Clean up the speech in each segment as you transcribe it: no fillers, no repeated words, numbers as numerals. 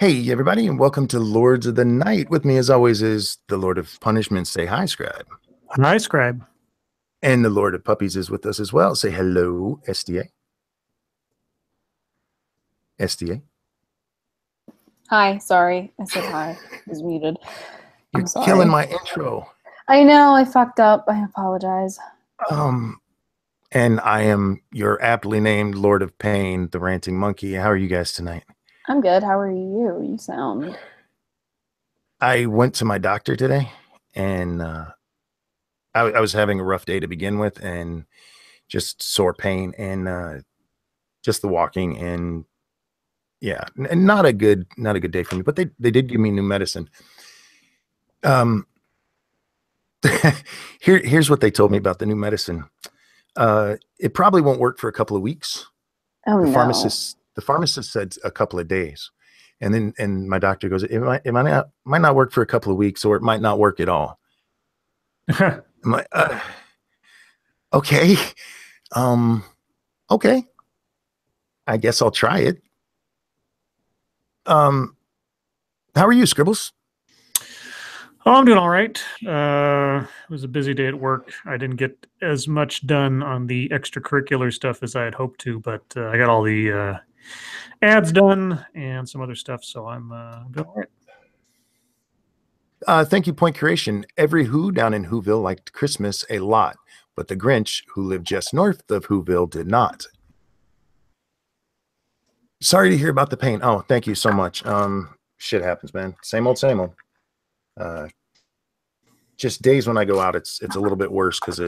Hey, everybody, and welcome to Lords of the Night. With me, as always, is the Lord of Punishment. Say hi, Scribe. Hi, Scribe. And the Lord of Puppies is with us as well. Say hello, SDA. SDA. Hi, sorry. I said hi. I was muted. You're I'm sorry. killing my intro. I know, I fucked up. I apologize. And I am your aptly named Lord of Pain, the Ranting Monkey. How are you guys tonight? I'm good. How are you? You sound... I went to my doctor today, and I was having a rough day to begin with, and just sore pain, and just the walking, and yeah, not a good day for me. But they did give me new medicine. Here's what they told me about the new medicine. It probably won't work for a couple of weeks. Oh, The no. pharmacist said a couple of days, and my doctor goes, it might not work for a couple of weeks, or it might not work at all. I'm like, okay, okay, I guess I'll try it. How are you, Scribbles? Oh, I'm doing all right. It was a busy day at work. I didn't get as much done on the extracurricular stuff as I had hoped to, but I got all the ads done and some other stuff, so I'm doing all right. Thank you, Point Creation. Every Who down in Whoville liked Christmas a lot, but the Grinch, who lived just north of Whoville, did not. Sorry to hear about the pain. Oh, thank you so much. Shit happens, man. Same old, same old. Just days when I go out, it's a little bit worse because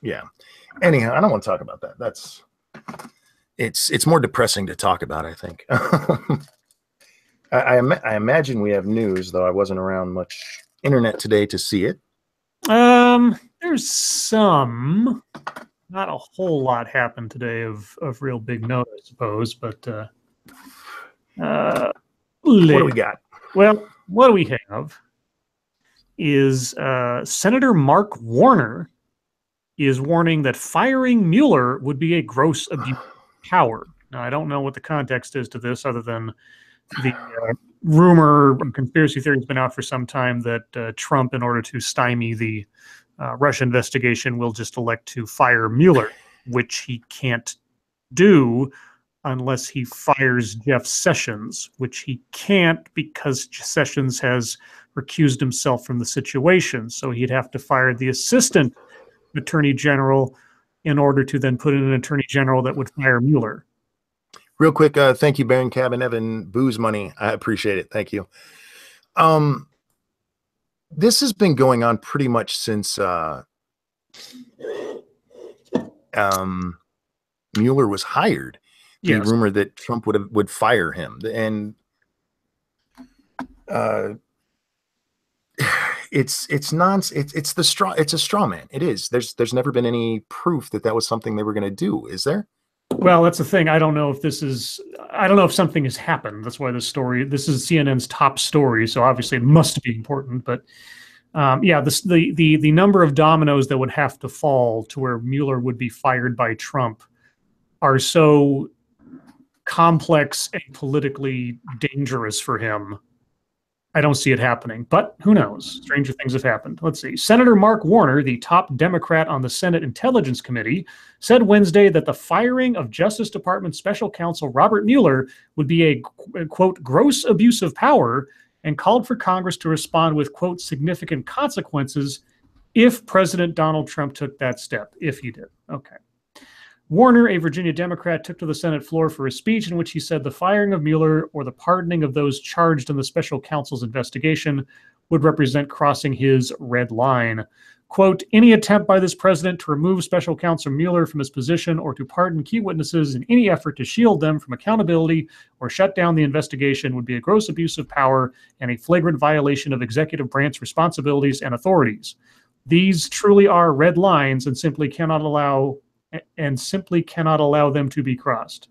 yeah. Anyhow, I don't want to talk about that. It's more depressing to talk about, I think. I imagine we have news, though I wasn't around much internet today to see it. There's some, not a whole lot happened today of real big note, I suppose, but what do we got? Well, what do we have is Senator Mark Warner is warning that firing Mueller would be a gross abuse of power. Now, I don't know what the context is to this other than the rumor and conspiracy theory has been out for some time that Trump, in order to stymie the Russia investigation, will just elect to fire Mueller, which he can't do unless he fires Jeff Sessions, which he can't because Sessions has recused himself from the situation. So he'd have to fire the assistant attorney general in order to then put in an attorney general that would fire Mueller. Real quick, thank you, Baron Cabin Evan. Booze money. I appreciate it. Thank you. This has been going on pretty much since Mueller was hired. The rumor that Trump would fire him, and it's nonsense. It's a straw man. It is. There's never been any proof that was something they were going to do. Is there? Well, that's the thing. I don't know if something has happened. That's why this is CNN's top story. So obviously it must be important. But yeah, the number of dominoes that would have to fall to where Mueller would be fired by Trump are so complex and politically dangerous for him. I don't see it happening, but who knows? Stranger things have happened. Let's see. Senator Mark Warner, the top Democrat on the Senate Intelligence Committee, said Wednesday that the firing of Justice Department Special Counsel Robert Mueller would be a, quote, gross abuse of power, and called for Congress to respond with, quote, significant consequences if President Donald Trump took that step, if he did. Okay. Warner, a Virginia Democrat, took to the Senate floor for a speech in which he said the firing of Mueller or the pardoning of those charged in the special counsel's investigation would represent crossing his red line. Quote, any attempt by this president to remove special counsel Mueller from his position or to pardon key witnesses in any effort to shield them from accountability or shut down the investigation would be a gross abuse of power and a flagrant violation of executive branch responsibilities and authorities. These truly are red lines and simply cannot allow them to be crossed.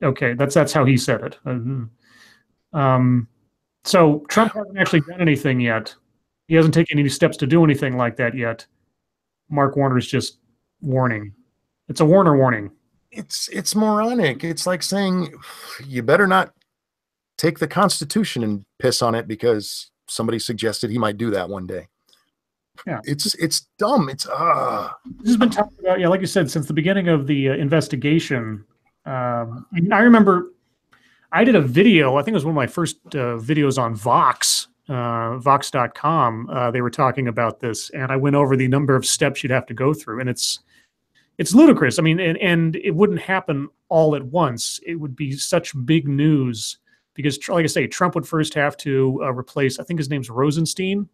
Okay, that's how he said it. So Trump hasn't actually done anything yet. He hasn't taken any steps to do anything like that yet. Mark Warner's just warning. It's a Warner warning. It's moronic. It's like saying you better not take the Constitution and piss on it because somebody suggested he might do that one day. Yeah. It's dumb. It's This has been talked about, yeah, like you said, since the beginning of the investigation. And I remember I did a video, I think it was one of my first videos on Vox, Vox.com. They were talking about this, and I went over the number of steps you'd have to go through, and it's ludicrous. I mean, and it wouldn't happen all at once. It would be such big news because, like I say, Trump would first have to replace, I think his name's Rosenstein,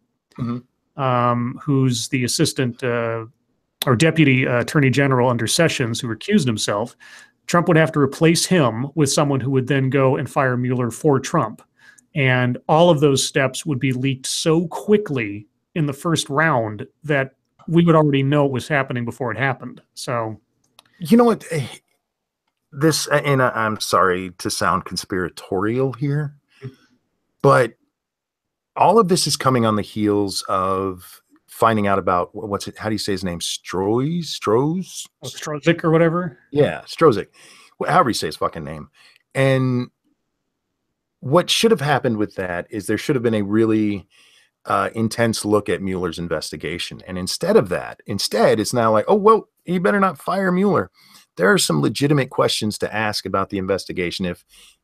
who's the assistant or deputy attorney general under Sessions, who recused himself. Trump would have to replace him with someone who would then go and fire Mueller for Trump. And all of those steps would be leaked so quickly in the first round that we would already know it was happening before it happened. So, you know what? This, and I'm sorry to sound conspiratorial here, but all of this is coming on the heels of finding out about how do you say his name? Strozik or whatever. Yeah, Strozik. However you say his fucking name. And what should have happened with that is there should have been a really intense look at Mueller's investigation. And instead it's now like, oh, well, you better not fire Mueller. There are some legitimate questions to ask about the investigation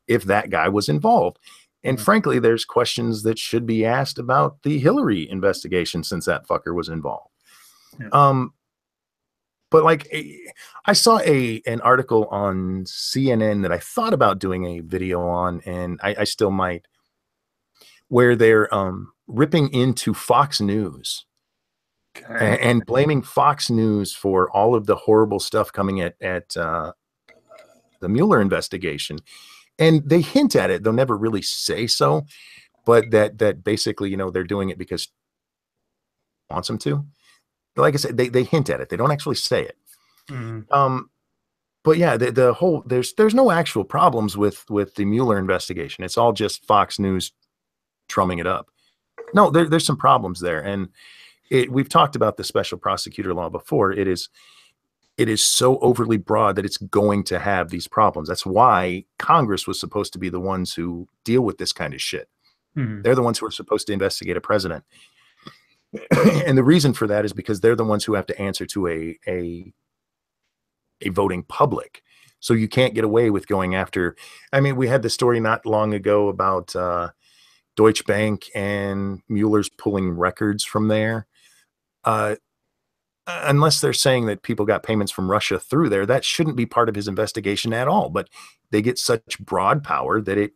if that guy was involved. And frankly, there's questions that should be asked about the Hillary investigation since that fucker was involved. Yeah. But like, I saw an article on CNN that I thought about doing a video on, and I still might, where they're ripping into Fox News and blaming Fox News for all of the horrible stuff coming at the Mueller investigation. And they hint at it. They'll never really say so, but that basically, you know, they're doing it because wants them to. Like I said, they hint at it. They don't actually say it. But yeah, the whole there's no actual problems with the Mueller investigation. It's all just Fox News trumming it up. No, there's some problems there, and we've talked about the special prosecutor law before. It is so overly broad that it's going to have these problems. That's why Congress was supposed to be the ones who deal with this kind of shit. They're the ones who are supposed to investigate a president. And the reason for that is because they're the ones who have to answer to a voting public. So you can't get away with going after. I mean, we had the story not long ago about Deutsche Bank and Mueller's pulling records from there. Unless they're saying that people got payments from Russia through there, that shouldn't be part of his investigation at all. But they get such broad power that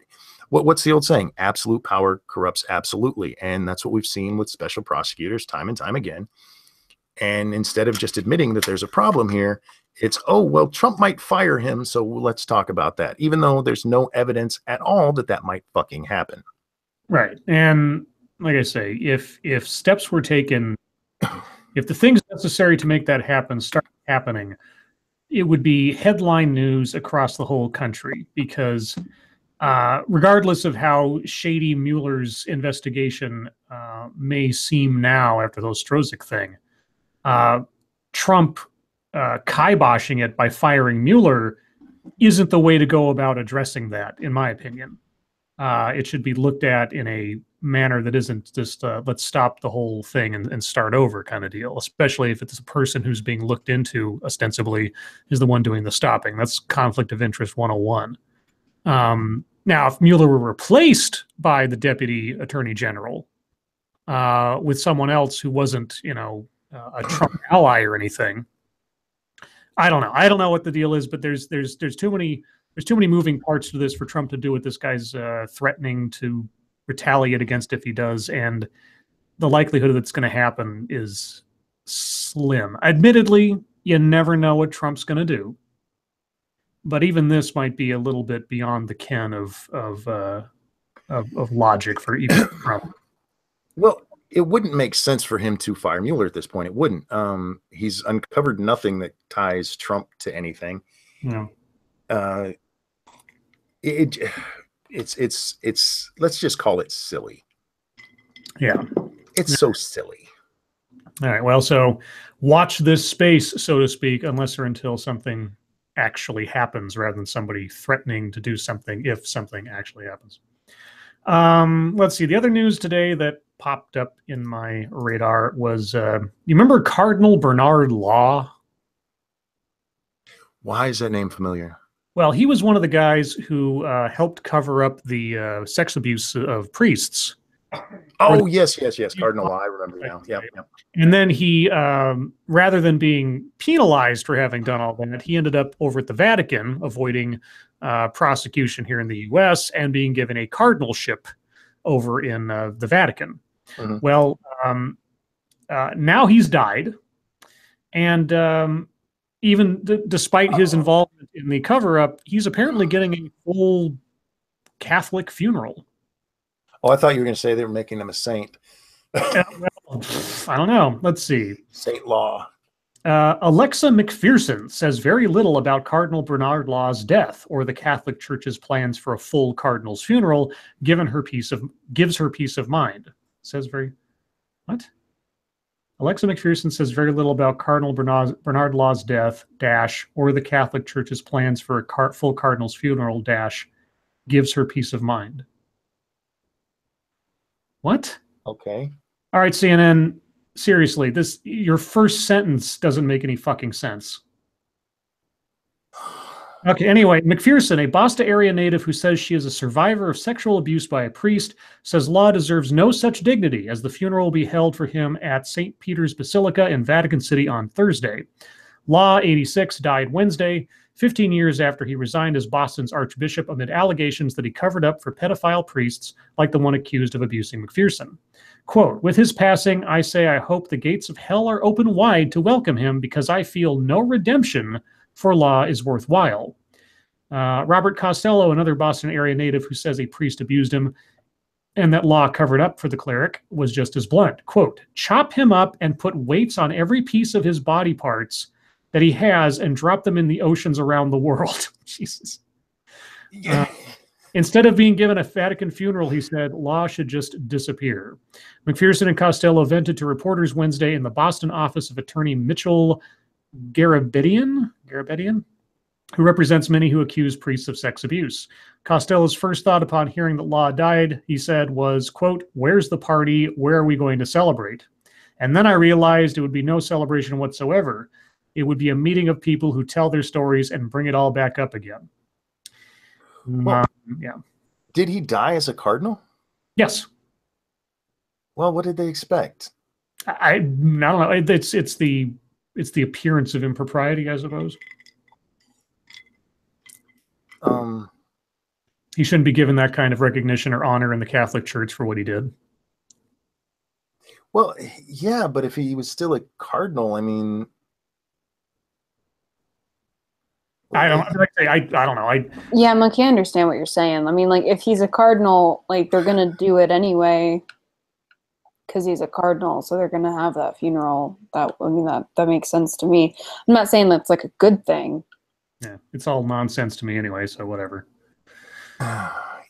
what's the old saying? Absolute power corrupts absolutely. And that's what we've seen with special prosecutors time and time again. And instead of just admitting that there's a problem here, it's, oh, well, Trump might fire him, so let's talk about that, even though there's no evidence at all that might fucking happen. Right. And like I say, if steps were taken, if the things necessary to make that happen start happening, it would be headline news across the whole country because regardless of how shady Mueller's investigation may seem now after the Strozik thing, Trump kiboshing it by firing Mueller isn't the way to go about addressing that, in my opinion. It should be looked at in a manner that isn't just let's stop the whole thing and start over kind of deal, especially if it's a person who's being looked into ostensibly is the one doing the stopping. That's conflict of interest 101. Now, if Mueller were replaced by the deputy attorney general with someone else who wasn't, you know, a Trump ally or anything, I don't know. I don't know what the deal is, but there's too many moving parts to this for Trump to do what this guy's threatening to retaliate against if he does, and the likelihood that's going to happen is slim. Admittedly, you never know what Trump's going to do, but even this might be a little bit beyond the ken of logic for even Trump. Well, it wouldn't make sense for him to fire Mueller at this point. It wouldn't. He's uncovered nothing that ties Trump to anything. No. It's let's just call it silly. Yeah. It's so silly. All right. Well, so watch this space, so to speak, unless or until something actually happens rather than somebody threatening to do something if something actually happens. Let's see. The other news today that popped up in my radar was you remember Cardinal Bernard Law? Why is that name familiar? Well, he was one of the guys who helped cover up the sex abuse of priests. Oh, yes, yes, yes. Cardinal Law. I remember now. Yep, yep. And then he, rather than being penalized for having done all that, he ended up over at the Vatican avoiding prosecution here in the U.S. and being given a cardinalship over in the Vatican. Mhm. Well, now he's died. And even despite his involvement in the cover up, he's apparently getting a full Catholic funeral. Oh, I thought you were going to say they were making him a saint. Well, I don't know. Let's see. Saint Law. Alexa McPherson says very little about Cardinal Bernard Law's death or the Catholic Church's plans for a full cardinal's funeral, gives her peace of mind. Says very what? Alexa McPherson says very little about Cardinal Bernard Law's death, or the Catholic Church's plans for a full cardinal's funeral, gives her peace of mind. What? Okay. All right, CNN, seriously, your first sentence doesn't make any fucking sense. Okay, anyway, McPherson, a Boston area native who says she is a survivor of sexual abuse by a priest, says Law deserves no such dignity as the funeral will be held for him at St. Peter's Basilica in Vatican City on Thursday. Law, 86, died Wednesday, 15 years after he resigned as Boston's archbishop amid allegations that he covered up for pedophile priests like the one accused of abusing McPherson. Quote, with his passing, I say I hope the gates of hell are open wide to welcome him because I feel no redemption for Law is worthwhile. Robert Costello, another Boston area native who says a priest abused him and that Law covered up for the cleric, was just as blunt. Quote, chop him up and put weights on every piece of his body parts that he has and drop them in the oceans around the world. Jesus. Instead of being given a Vatican funeral, he said, Law should just disappear. McPherson and Costello vented to reporters Wednesday in the Boston office of attorney Mitchell Garabedian, who represents many who accuse priests of sex abuse. Costello's first thought upon hearing that Law died, he said, was, quote, where's the party? Where are we going to celebrate? And then I realized it would be no celebration whatsoever. It would be a meeting of people who tell their stories and bring it all back up again. Well, yeah. Did he die as a cardinal? Yes. Well, what did they expect? I don't know. It's the appearance of impropriety, I suppose. He shouldn't be given that kind of recognition or honor in the Catholic Church for what he did. Well, yeah, but if he was still a cardinal, I mean, I don't know. Yeah, I'm like, I understand what you're saying. I mean, like, if he's a cardinal, like, they're gonna do it anyway because he's a cardinal, so they're gonna have that funeral. That makes sense to me. I'm not saying that's like a good thing. Yeah, it's all nonsense to me anyway, so whatever.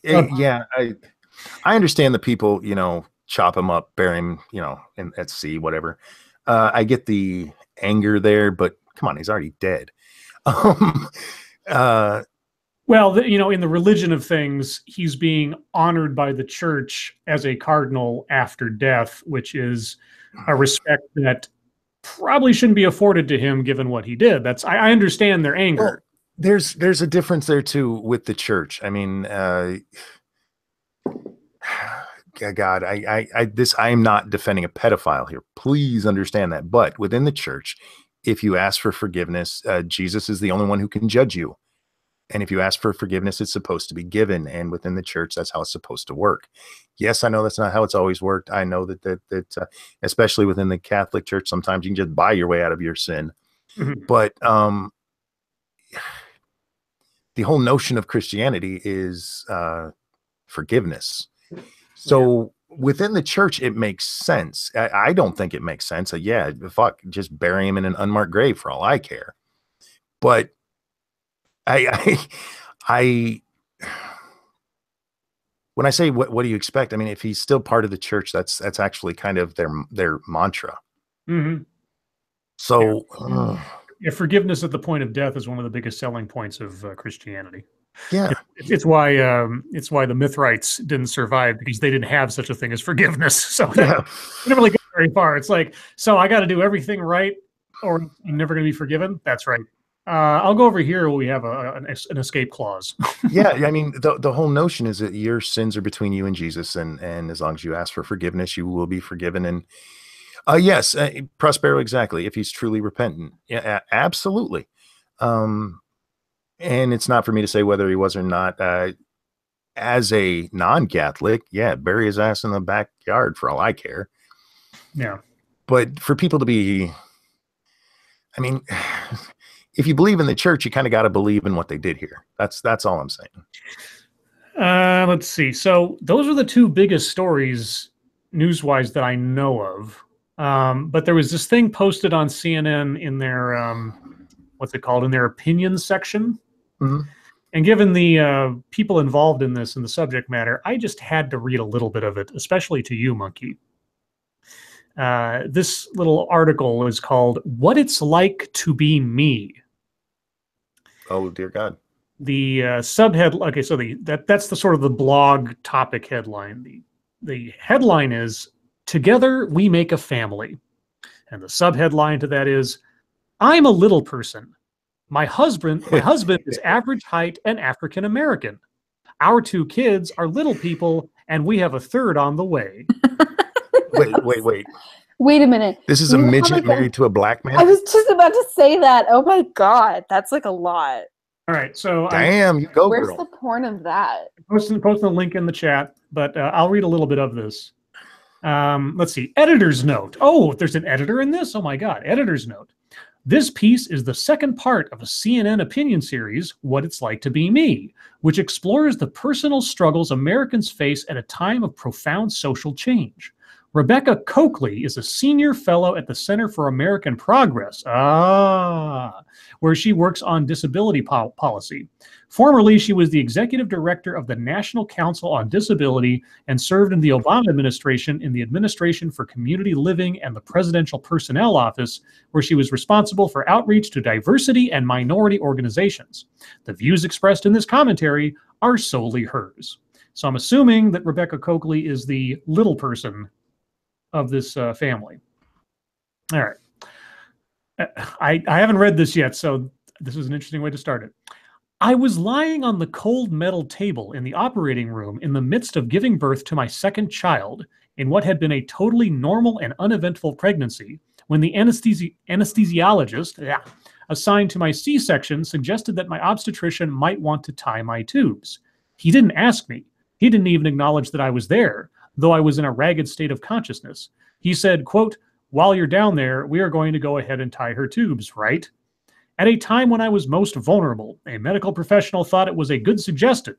Yeah, I understand the people, chop him up, bury him, at sea, whatever. I get the anger there, but come on, he's already dead. Well, in the religion of things, he's being honored by the church as a cardinal after death, which is a respect that probably shouldn't be afforded to him given what he did. I understand their anger. Well, there's a difference there too with the church. I mean, God, I am not defending a pedophile here. Please understand that. But within the church, if you ask for forgiveness, Jesus is the only one who can judge you. And if you ask for forgiveness, it's supposed to be given. And within the church, that's how it's supposed to work. Yes, I know that's not how it's always worked. I know that especially within the Catholic Church, sometimes you can just buy your way out of your sin. Mm-hmm. But the whole notion of Christianity is forgiveness. So within the church, it makes sense. I don't think it makes sense. Yeah, fuck, just bury him in an unmarked grave for all I care. But I when I say what do you expect? I mean, if he's still part of the church, that's actually kind of their mantra. Mm-hmm. So forgiveness at the point of death is one of the biggest selling points of Christianity. Yeah. It's why the Mithrites didn't survive, because they didn't have such a thing as forgiveness. So that Yeah. never really got very far. It's like, so I got to do everything right, or I'm never going to be forgiven. That's right. I'll go over here where we have an escape clause. Yeah. I mean, the whole notion is that your sins are between you and Jesus, and as long as you ask for forgiveness, you will be forgiven. And yes, Prospero, exactly. If he's truly repentant, yeah, absolutely. And it's not for me to say whether he was or not. As a non-Catholic, yeah, bury his ass in the backyard for all I care. Yeah. But for people to be, I mean, if you believe in the church, you kind of got to believe in what they did here. That's all I'm saying. Let's see. So those are the two biggest stories news-wise that I know of. But there was this thing posted on CNN in their what's it called, in their opinions section. Mm-hmm. And given the people involved in this and the subject matter, I just had to read a little bit of it, especially to you, Monkey. This little article is called "What It's Like to Be Me." Oh dear God. The subhead. Okay, so that's the sort of the blog topic headline. The headline is "Together We Make a Family," and the subheadline to that is "I'm a little person. My husband is average height and African American. Our two kids are little people, and we have a third on the way." Wait. Wait a minute. This is a midget married to a black man? I was just about to say that. Oh my God. That's like a lot. All right, so damn, you go, Where's girl. the porn of that? Posting the link in the chat, but I'll read a little bit of this. Let's see. Editor's note. Oh, there's an editor in this? Oh my God. Editor's note. This piece is the second part of a CNN opinion series, What It's Like to Be Me, which explores the personal struggles Americans face at a time of profound social change. Rebecca Coakley is a senior fellow at the Center for American Progress, where she works on disability policy. Formerly, she was the executive director of the National Council on Disability and served in the Obama administration in the Administration for Community Living and the Presidential Personnel Office, where she was responsible for outreach to diversity and minority organizations. The views expressed in this commentary are solely hers. So I'm assuming that Rebecca Coakley is the little person of this family. All right. I haven't read this yet, so this is an interesting way to start it. I was lying on the cold metal table in the operating room in the midst of giving birth to my second child in what had been a totally normal and uneventful pregnancy when the anesthesiologist assigned to my C-section suggested that my obstetrician might want to tie my tubes. He didn't ask me. He didn't even acknowledge that I was there, though I was in a ragged state of consciousness. He said, quote, "While you're down there, we are going to go ahead and tie her tubes, right?" At a time when I was most vulnerable, a medical professional thought it was a good suggestion,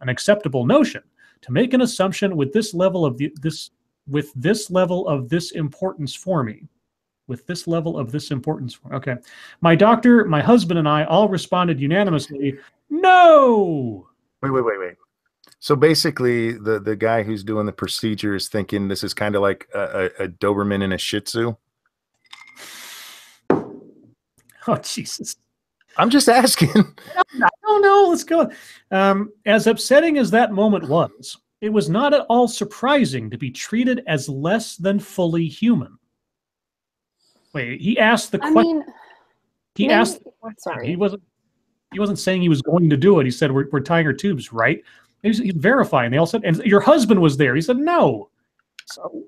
an acceptable notion, to make an assumption with this level of this importance for me. With this level of this importance for me. Okay. My doctor, my husband, and I all responded unanimously, "No." Wait. So basically, the guy who's doing the procedure is thinking this is kind of like a Doberman and a Shih Tzu. Oh, Jesus. I'm just asking. I don't know. Let's go. As upsetting as that moment was, it was not at all surprising to be treated as less than fully human. Wait, he asked the question. Asked the question. Sorry. He wasn't saying he was going to do it. He said, we're tying her tubes, right? He's verifying. They all said, and your husband was there. He said, no. So,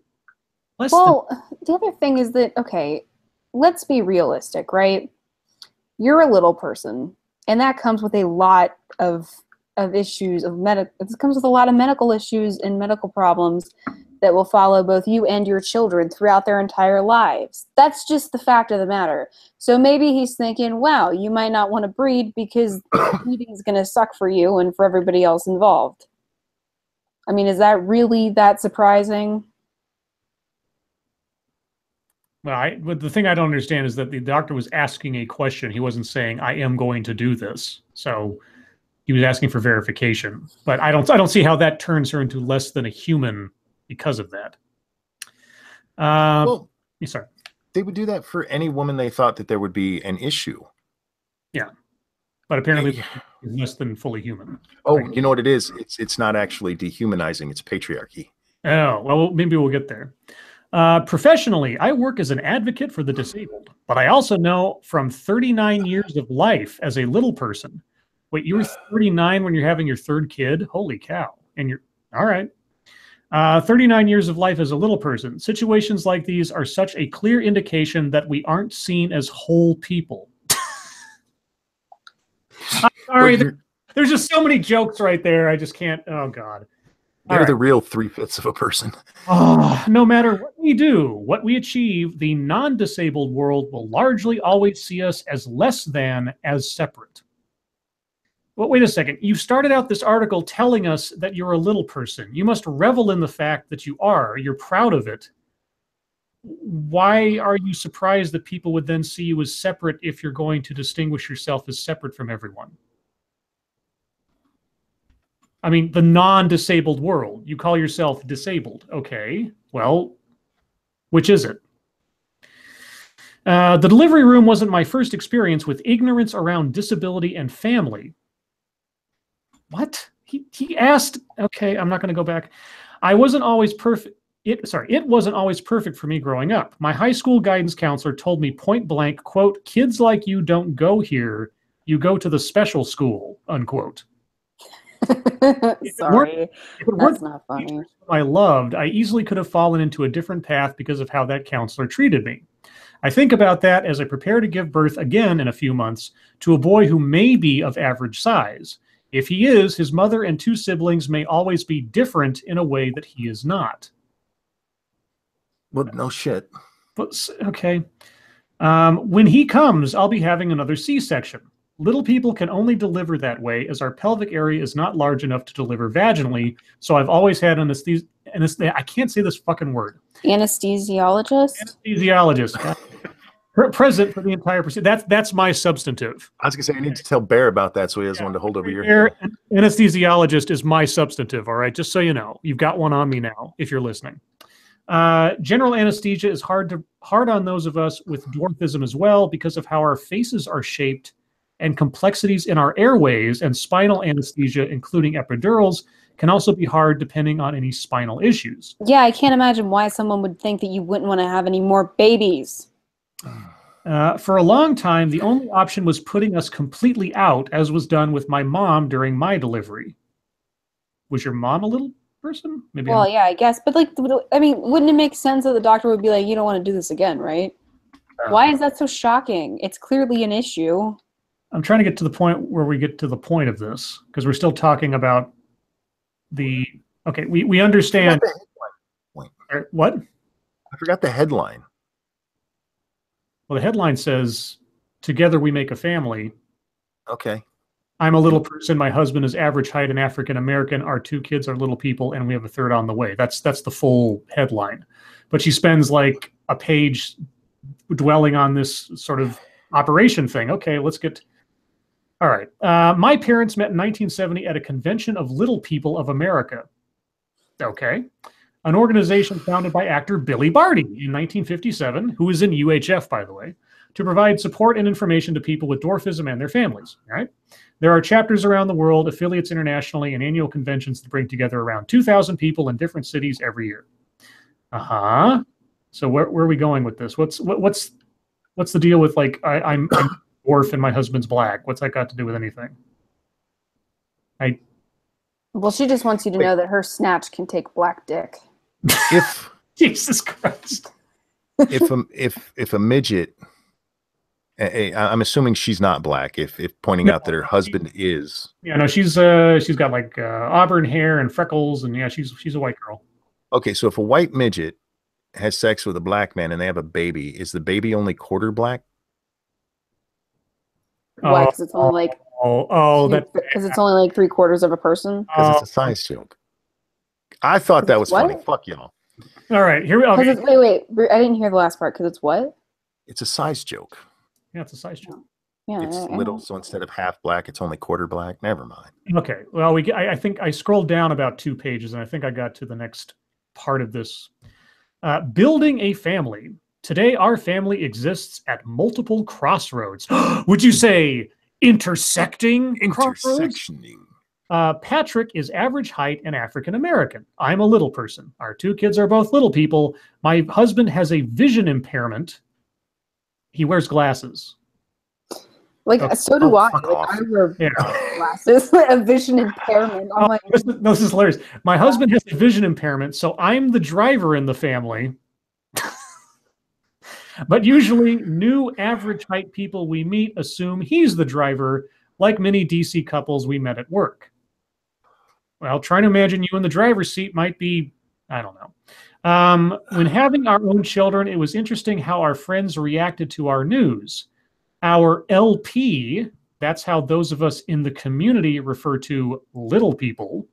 the other thing is that, okay, let's be realistic, right? You're a little person, and that comes with a lot of issues of it comes with a lot of medical issues and medical problems that will follow both you and your children throughout their entire lives. That's just the fact of the matter. So maybe he's thinking, wow, you might not want to breed because breeding is going to suck for you and for everybody else involved. I mean, is that really that surprising? Well, but the thing I don't understand is that the doctor was asking a question. He wasn't saying, "I am going to do this." So he was asking for verification. But I don't see how that turns her into less than a human because of that. Well, sorry. They would do that for any woman they thought that there would be an issue. Yeah. but apparently is less than fully human. Oh, you know what it is? It's not actually dehumanizing. It's patriarchy. Oh, well, maybe we'll get there. Professionally, I work as an advocate for the disabled, but I also know from 39 years of life as a little person. Wait, you were 39 when you're having your third kid? Holy cow. And you're, all right. 39 years of life as a little person. Situations like these are such a clear indication that we aren't seen as whole people. I'm sorry, there's just so many jokes right there. I just can't. Oh, God. They're the real 3/5 of a person. Oh, no matter what we do, what we achieve, the non-disabled world will largely always see us as less than, as separate. Well, wait a second. You started out this article telling us that you're a little person. You must revel in the fact that you are. You're proud of it. Why are you surprised that people would then see you as separate if you're going to distinguish yourself as separate from everyone? I mean, the non-disabled world. You call yourself disabled. Okay, well, which is it? The delivery room wasn't my first experience with ignorance around disability and family. What? He asked, okay, I'm not going to go back. I wasn't always perfect. It wasn't always perfect for me growing up. My high school guidance counselor told me point blank, quote, kids like you don't go here. You go to the special school, unquote. Sorry, that's not funny. I loved, I easily could have fallen into a different path because of how that counselor treated me. I think about that as I prepare to give birth again in a few months to a boy who may be of average size. If he is, his mother and 2 siblings may always be different in a way that he is not. Well, no shit. But, okay. When he comes, I'll be having another C-section. Little people can only deliver that way as our pelvic area is not large enough to deliver vaginally. So I've always had anesthesia. I can't say this fucking word. Anesthesiologist? Anesthesiologist. Present for the entire procedure. That's my substantive. I was going to say, I need to tell Bear about that so he doesn't want to hold over your head. Anesthesiologist is my substantive, all right? Just so you know. You've got one on me now, if you're listening. General anesthesia is hard on those of us with dwarfism as well because of how our faces are shaped and complexities in our airways, and spinal anesthesia, including epidurals, can also be hard depending on any spinal issues. Yeah, I can't imagine why someone would think that you wouldn't want to have any more babies. For a long time, the only option was putting us completely out, as was done with my mom during my delivery. Was your mom a little person? Maybe. Well, yeah, I guess. But, like, I mean, wouldn't it make sense that the doctor would be like, you don't want to do this again, right? Why is that so shocking? It's clearly an issue. I'm trying to get to the point where we get to the point of this, because we're still talking about the, okay, we understand. What? I forgot the headline. Well, the headline says, together we make a family. Okay. I'm a little person. My husband is average height and African American. Our 2 kids are little people, and we have a 3rd on the way. That's the full headline. But she spends like a page dwelling on this sort of operation thing. Okay, let's get. All right. My parents met in 1970 at a convention of Little People of America. Okay. An organization founded by actor Billy Barty in 1957, who is in UHF, by the way, to provide support and information to people with dwarfism and their families. All right. There are chapters around the world, affiliates internationally, and annual conventions that bring together around 2,000 people in different cities every year. Uh-huh. So where are we going with this? What's the deal with, like, I'm dwarf and my husband's black? What's that got to do with anything? Well, she just wants you to know that her snatch can take black dick. If Jesus Christ. if a midget, I'm assuming she's not black. If pointing out that her husband is. Yeah, no, she's got like auburn hair and freckles, and yeah, she's a white girl. Okay, so if a white midget has sex with a black man and they have a baby, is the baby only quarter black? Why? Because it's only like because it's only like 3/4 of a person. Because it's a size joke. I thought that was funny. Fuck y'all. All right, here we go. Okay. Wait, I didn't hear the last part. Because it's what? It's a size joke. Yeah, it's a size joke. Yeah, it's little, so instead of half black, it's only quarter black. Never mind. Okay, well, I think I scrolled down about 2 pages, and I think I got to the next part of this. Building a family. Today, our family exists at multiple crossroads. Would you say Intersecting crossroads. Intersectioning. Patrick is average height and African American. I'm a little person. Our 2 kids are both little people. My husband has a vision impairment. He wears glasses. Like, Okay. so do I. Fuck Like, off. I wear Yeah. glasses, a vision impairment. I'm like, This is hilarious. My husband has a vision impairment, so I'm the driver in the family. But usually, new average height people we meet assume he's the driver, like many DC couples we met at work. Well, trying to imagine you in the driver's seat might be, I don't know. When having our own children, it was interesting how our friends reacted to our news. Our LP, that's how those of us in the community refer to little people.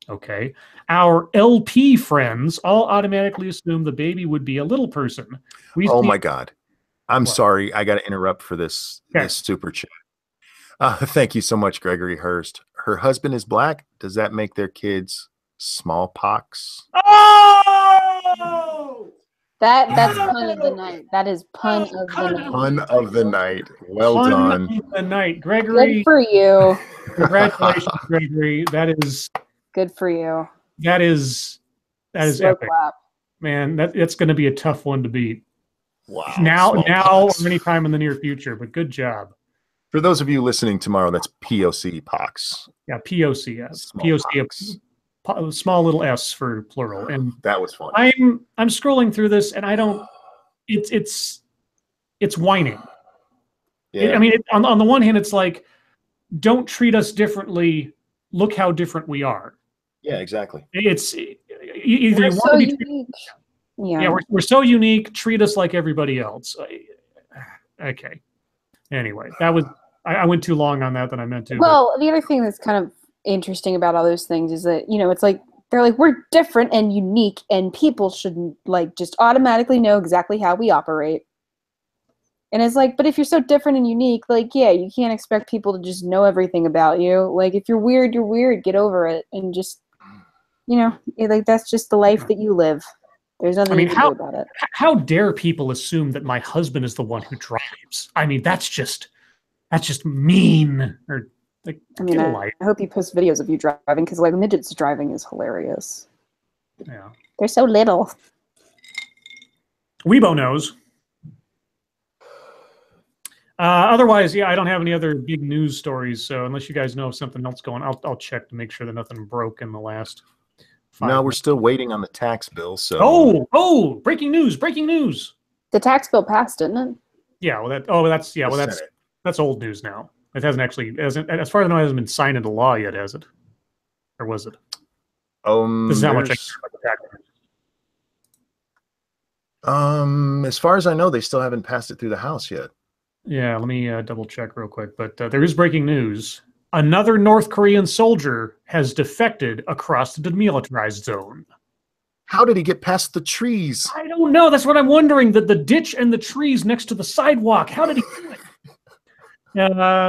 Okay. Our LP friends all automatically assume the baby would be a little person. Oh my God. I'm What? sorry. I got to interrupt for this super chat. Thank you so much, Gregory Hurst. Her husband is black. Does that make their kids smallpox? Oh! that's pun of the night. That is pun of the night. Pun of the night. Well Pun done. of the night. Gregory. Good for you. Congratulations, Gregory. That is Good for you. that is Slow epic. clap. Man, that's going to be a tough one to beat. Wow. Now Smallpox. or anytime in the near future, but good job. For those of you listening tomorrow, that's POC pox. Yeah, POC. Yeah. Smallpox. POC, small little s for plural. And That was fun. I'm scrolling through this and I don't. It's whining. Yeah. I mean, on the one hand, it's like, don't treat us differently. Look how different we are. Yeah, exactly. It's either We're you so want to be. unique. Yeah. Yeah, we're so unique. Treat us like everybody else. Okay. Anyway, that was. I went too long on that than I meant to. Well, the other thing that's kind of interesting about all those things is that, it's like they're like, we're different and unique, and people shouldn't like just automatically know exactly how we operate. And it's like, but if you're so different and unique, like, yeah, you can't expect people to just know everything about you. Like, if you're weird, you're weird. Get over it, and just, like, that's just the life that you live. There's nothing you can do about it. How dare people assume that my husband is the one who drives? I mean, that's just mean. Or like, I mean, I hope you post videos of you driving, because like midgets driving is hilarious. Yeah, they're so little. Weibo knows. Otherwise, yeah, I don't have any other big news stories. So unless you guys know of something else going, I'll check to make sure that nothing broke in the last. No, we're still waiting on the tax bill. So breaking news! The tax bill passed, didn't it? Yeah, that's old news now. It hasn't as far as I know, it hasn't been signed into law yet, has it? Or was it? This is how much I care about the tax. As far as I know, they still haven't passed it through the House yet. Yeah, let me double check real quick. But there is breaking news. Another North Korean soldier has defected across the demilitarized zone. How did he get past the trees? I don't know. That's what I'm wondering. The ditch and the trees next to the sidewalk. How did he do it?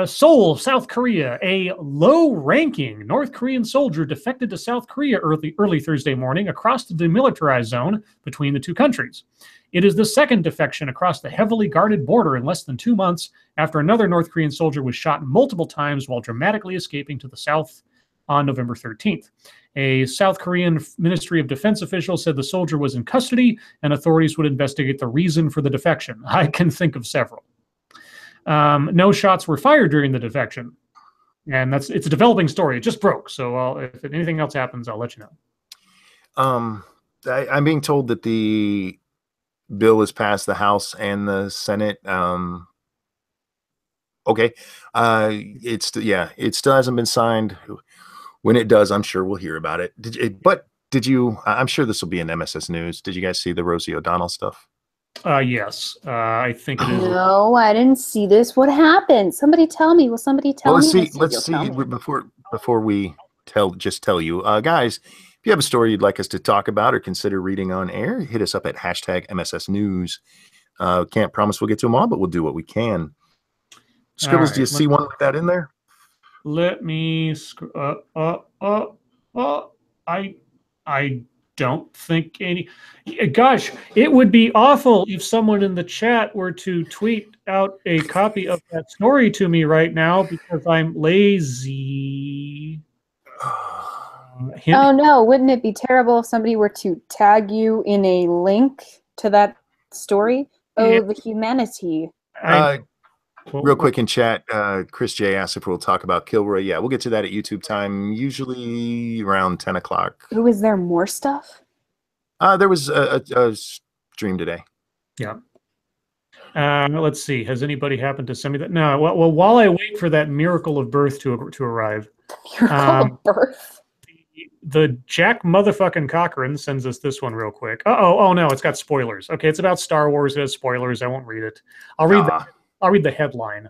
Seoul, South Korea. A low-ranking North Korean soldier defected to South Korea early Thursday morning across the demilitarized zone between the two countries. It is the second defection across the heavily guarded border in less than 2 months after another North Korean soldier was shot multiple times while dramatically escaping to the south on November 13th. A South Korean Ministry of Defense official said the soldier was in custody and authorities would investigate the reason for the defection. I can think of several. No shots were fired during the defection. And it's a developing story. It just broke. So if anything else happens, I'll let you know. I'm being told that the bill has passed the House and the Senate. Okay. It still hasn't been signed. When it does, I'm sure we'll hear about it. I'm sure this will be in MSS News. Did you guys see the Rosie O'Donnell stuff? Yes. I think it is. No, I didn't see this. What happened? Somebody tell me. Will somebody tell me? Let's see before we tell you. Guys, if you have a story you'd like us to talk about or consider reading on air, hit us up at #MSS News. Can't promise we'll get to them all, but we'll do what we can. Scribbles, do you see one with that in there? Let me don't think any. Gosh, it would be awful if someone in the chat were to tweet out a copy of that story to me right now because I'm lazy. Oh no, wouldn't it be terrible if somebody were to tag you in a link to that story? Oh, the humanity. Real quick in chat, Chris J asked if we'll talk about Kilroy. Yeah, we'll get to that at YouTube time, usually around 10 o'clock. Oh, is there more stuff? There was a stream today. Yeah. Let's see. Has anybody happened to send me that? No. Well, while I wait for that miracle of birth to arrive. Miracle of birth? The Jack motherfucking Cochran sends us this one real quick. Oh no, it's got spoilers. Okay, it's about Star Wars. It has spoilers. I won't read it. I'll read the headline,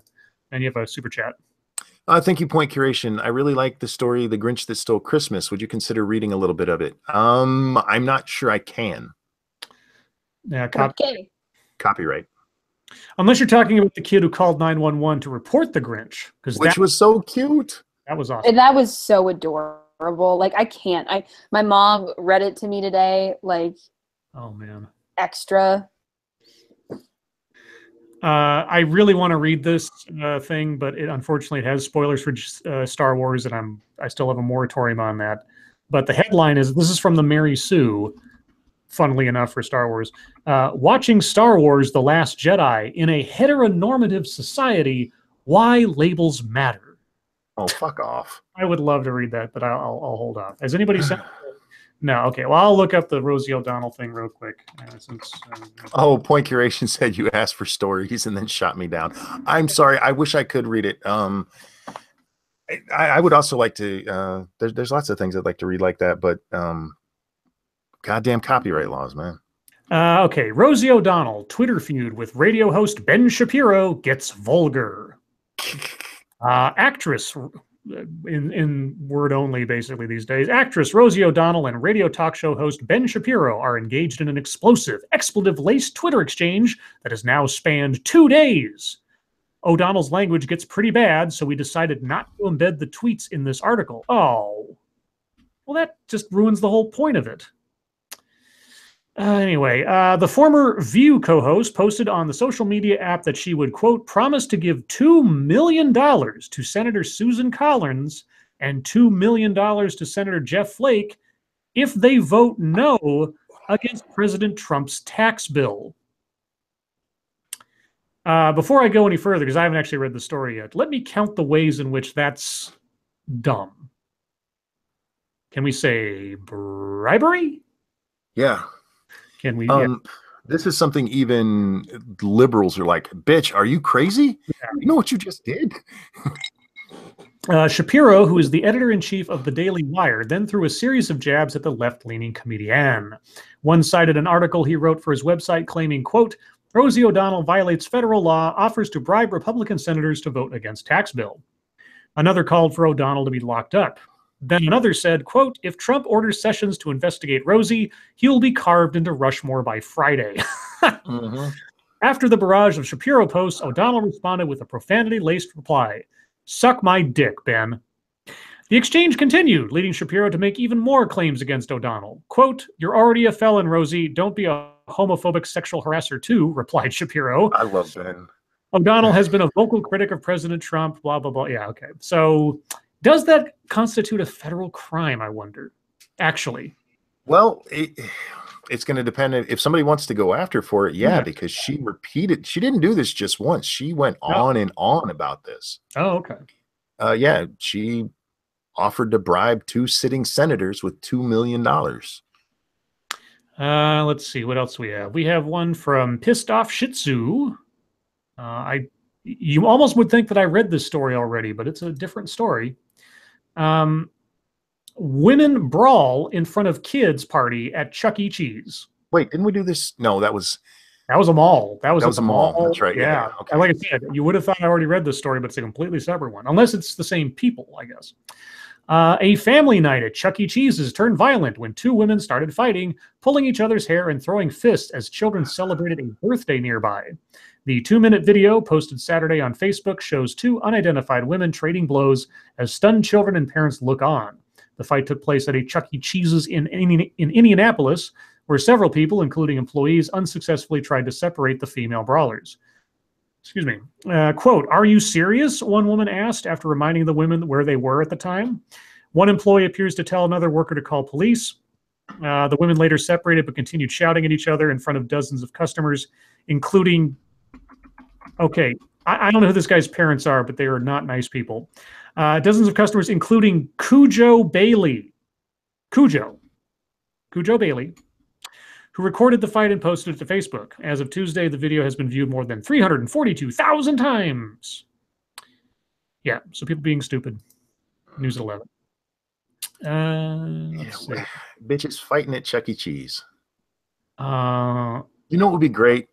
and you have a super chat. Thank you, Point Curation. I really like the story, The Grinch That Stole Christmas. Would you consider reading a little bit of it? I'm not sure I can. Yeah, copyright. Unless you're talking about the kid who called 911 to report the Grinch, which was so cute. That was awesome. And that was so adorable. Like I can't. My mom read it to me today. Like, oh man, extra. I really want to read this thing, but unfortunately it has spoilers for Star Wars, and I still have a moratorium on that. But the headline is, this is from the Mary Sue, funnily enough, for Star Wars. Watching Star Wars The Last Jedi in a heteronormative society, why labels matter. Oh, fuck off. I would love to read that, but I'll hold off. Has anybody sent? No, okay. Well, I'll look up the Rosie O'Donnell thing real quick. Point Curation said you asked for stories and then shot me down. I'm sorry. I wish I could read it. I would also like to. There's lots of things I'd like to read like that, but goddamn copyright laws, man. Okay, Rosie O'Donnell Twitter feud with radio host Ben Shapiro gets vulgar. Actress. In word only, basically, these days. Actress Rosie O'Donnell and radio talk show host Ben Shapiro are engaged in an explosive, expletive-laced Twitter exchange that has now spanned 2 days. O'Donnell's language gets pretty bad, so we decided not to embed the tweets in this article. Oh. Well, that just ruins the whole point of it. Anyway, the former View co-host posted on the social media app that she would, quote, promise to give $2 million to Senator Susan Collins and $2 million to Senator Jeff Flake if they vote no against President Trump's tax bill. Before I go any further, because I haven't actually read the story yet, let me count the ways in which that's dumb. Can we say bribery? Yeah. Can we? This is something even liberals are like, bitch, are you crazy? Yeah. You know what you just did? Shapiro, who is the editor-in-chief of the Daily Wire, then threw a series of jabs at the left-leaning comedian. One cited an article he wrote for his website claiming, quote, Rosie O'Donnell violates federal law, offers to bribe Republican senators to vote against tax bill. Another called for O'Donnell to be locked up. Then another said, quote, if Trump orders Sessions to investigate Rosie, he will be carved into Rushmore by Friday. Mm-hmm. After the barrage of Shapiro posts, O'Donnell responded with a profanity-laced reply. Suck my dick, Ben. The exchange continued, leading Shapiro to make even more claims against O'Donnell. Quote, you're already a felon, Rosie. Don't be a homophobic sexual harasser too, replied Shapiro. I love Ben. O'Donnell has been a vocal critic of President Trump, blah, blah, blah. Yeah, okay. So does that constitute a federal crime, I wonder, actually? Well, it's going to depend. If somebody wants to go after for it, yeah, because she repeated. She didn't do this just once. She went on and on about this. Oh, okay. Yeah, she offered to bribe 2 sitting senators with $2 million. Let's see. What else we have? We have one from Pissed Off Shih Tzu. You almost would think that I read this story already, but it's a different story. Women brawl in front of kids party at Chuck E. Cheese. Wait, didn't we do this? No, that was a mall. That was a mall. That's right. Yeah. Okay. Like I said, you would have thought I already read this story, but it's a completely separate one, unless it's the same people, I guess. A family night at Chuck E. Cheese's turned violent when 2 women started fighting, pulling each other's hair and throwing fists as children celebrated a birthday nearby. The 2-minute video posted Saturday on Facebook shows 2 unidentified women trading blows as stunned children and parents look on. The fight took place at a Chuck E. Cheese's in Indianapolis, where several people, including employees, unsuccessfully tried to separate the female brawlers. Excuse me. Quote, "Are you serious?" one woman asked after reminding the women where they were at the time. One employee appears to tell another worker to call police. The women later separated but continued shouting at each other in front of dozens of customers, including, okay, I don't know who this guy's parents are, but they are not nice people. Dozens of customers, including Cujo Bailey, who recorded the fight and posted it to Facebook. As of Tuesday, the video has been viewed more than 342,000 times. Yeah, so people being stupid. News at 11. Bitches fighting at Chuck E. Cheese. You know what would be great?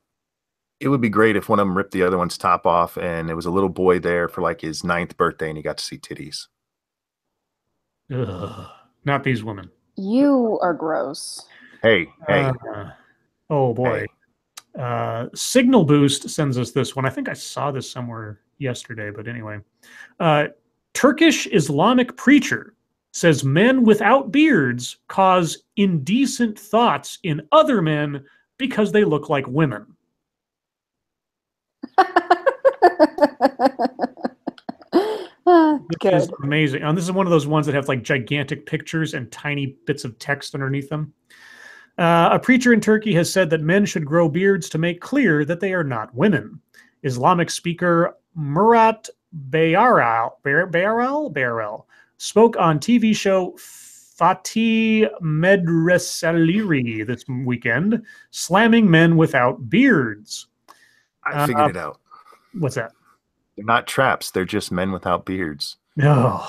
It would be great if one of them ripped the other one's top off and there was a little boy there for like his 9th birthday and he got to see titties. Not these women. You are gross. Hey. Oh boy. Hey. Signal Boost sends us this one. I think I saw this somewhere yesterday, but anyway. Turkish Islamic preacher says men without beards cause indecent thoughts in other men because they look like women. Which is amazing. And this is one of those ones that have like gigantic pictures and tiny bits of text underneath them. A preacher in Turkey has said that men should grow beards to make clear that they are not women. Islamic speaker Murat Bayarel spoke on TV show Fatih Medreseliri this weekend, slamming men without beards. I figured it out. What's that? They're not traps. They're just men without beards. No.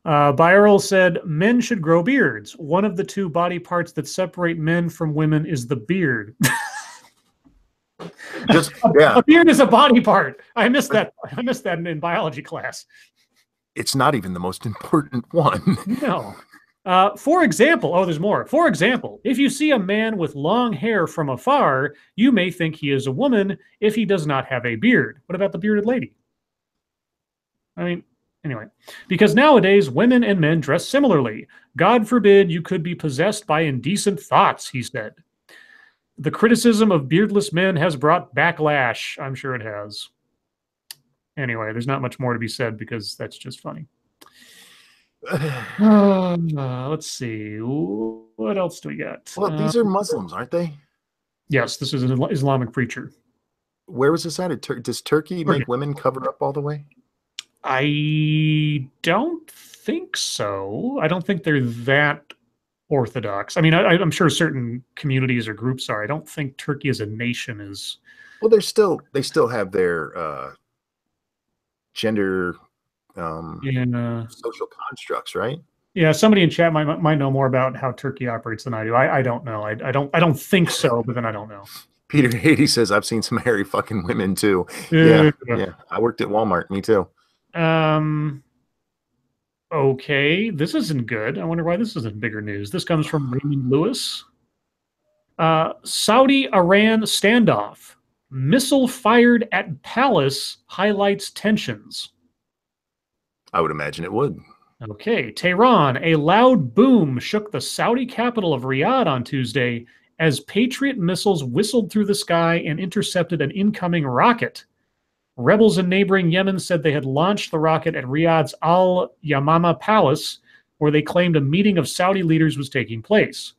Bayarel said men should grow beards. One of the two body parts that separate men from women is the beard. A beard is a body part. I missed that in biology class. It's not even the most important one. No. For example, there's more. For example, if you see a man with long hair from afar, you may think he is a woman if he does not have a beard. What about the bearded lady? I mean, anyway, because nowadays women and men dress similarly. God forbid you could be possessed by indecent thoughts, he said. The criticism of beardless men has brought backlash. I'm sure it has. Anyway, there's not much more to be said because that's just funny. Let's see. What else do we got? Well, these are Muslims, aren't they? Yes, this is an Islamic preacher. Where was this at? Does Turkey make women cover up all the way? I don't think so. I don't think they're that orthodox. I mean, I'm sure certain communities or groups are. I don't think Turkey as a nation is. Well, they still have their gender social constructs, right? Yeah, somebody in chat might know more about how Turkey operates than I do. I don't know. I don't think so, but then I don't know. Peter Haiti says I've seen some hairy fucking women too. Yeah. I worked at Walmart. Me too. Okay, this isn't good. I wonder why this isn't bigger news. This comes from Raymond Lewis. Saudi-Iran standoff. Missile fired at palace highlights tensions. I would imagine it would. Okay, Tehran. A loud boom shook the Saudi capital of Riyadh on Tuesday as Patriot missiles whistled through the sky and intercepted an incoming rocket. Rebels in neighboring Yemen said they had launched the rocket at Riyadh's Al Yamama Palace, where they claimed a meeting of Saudi leaders was taking place.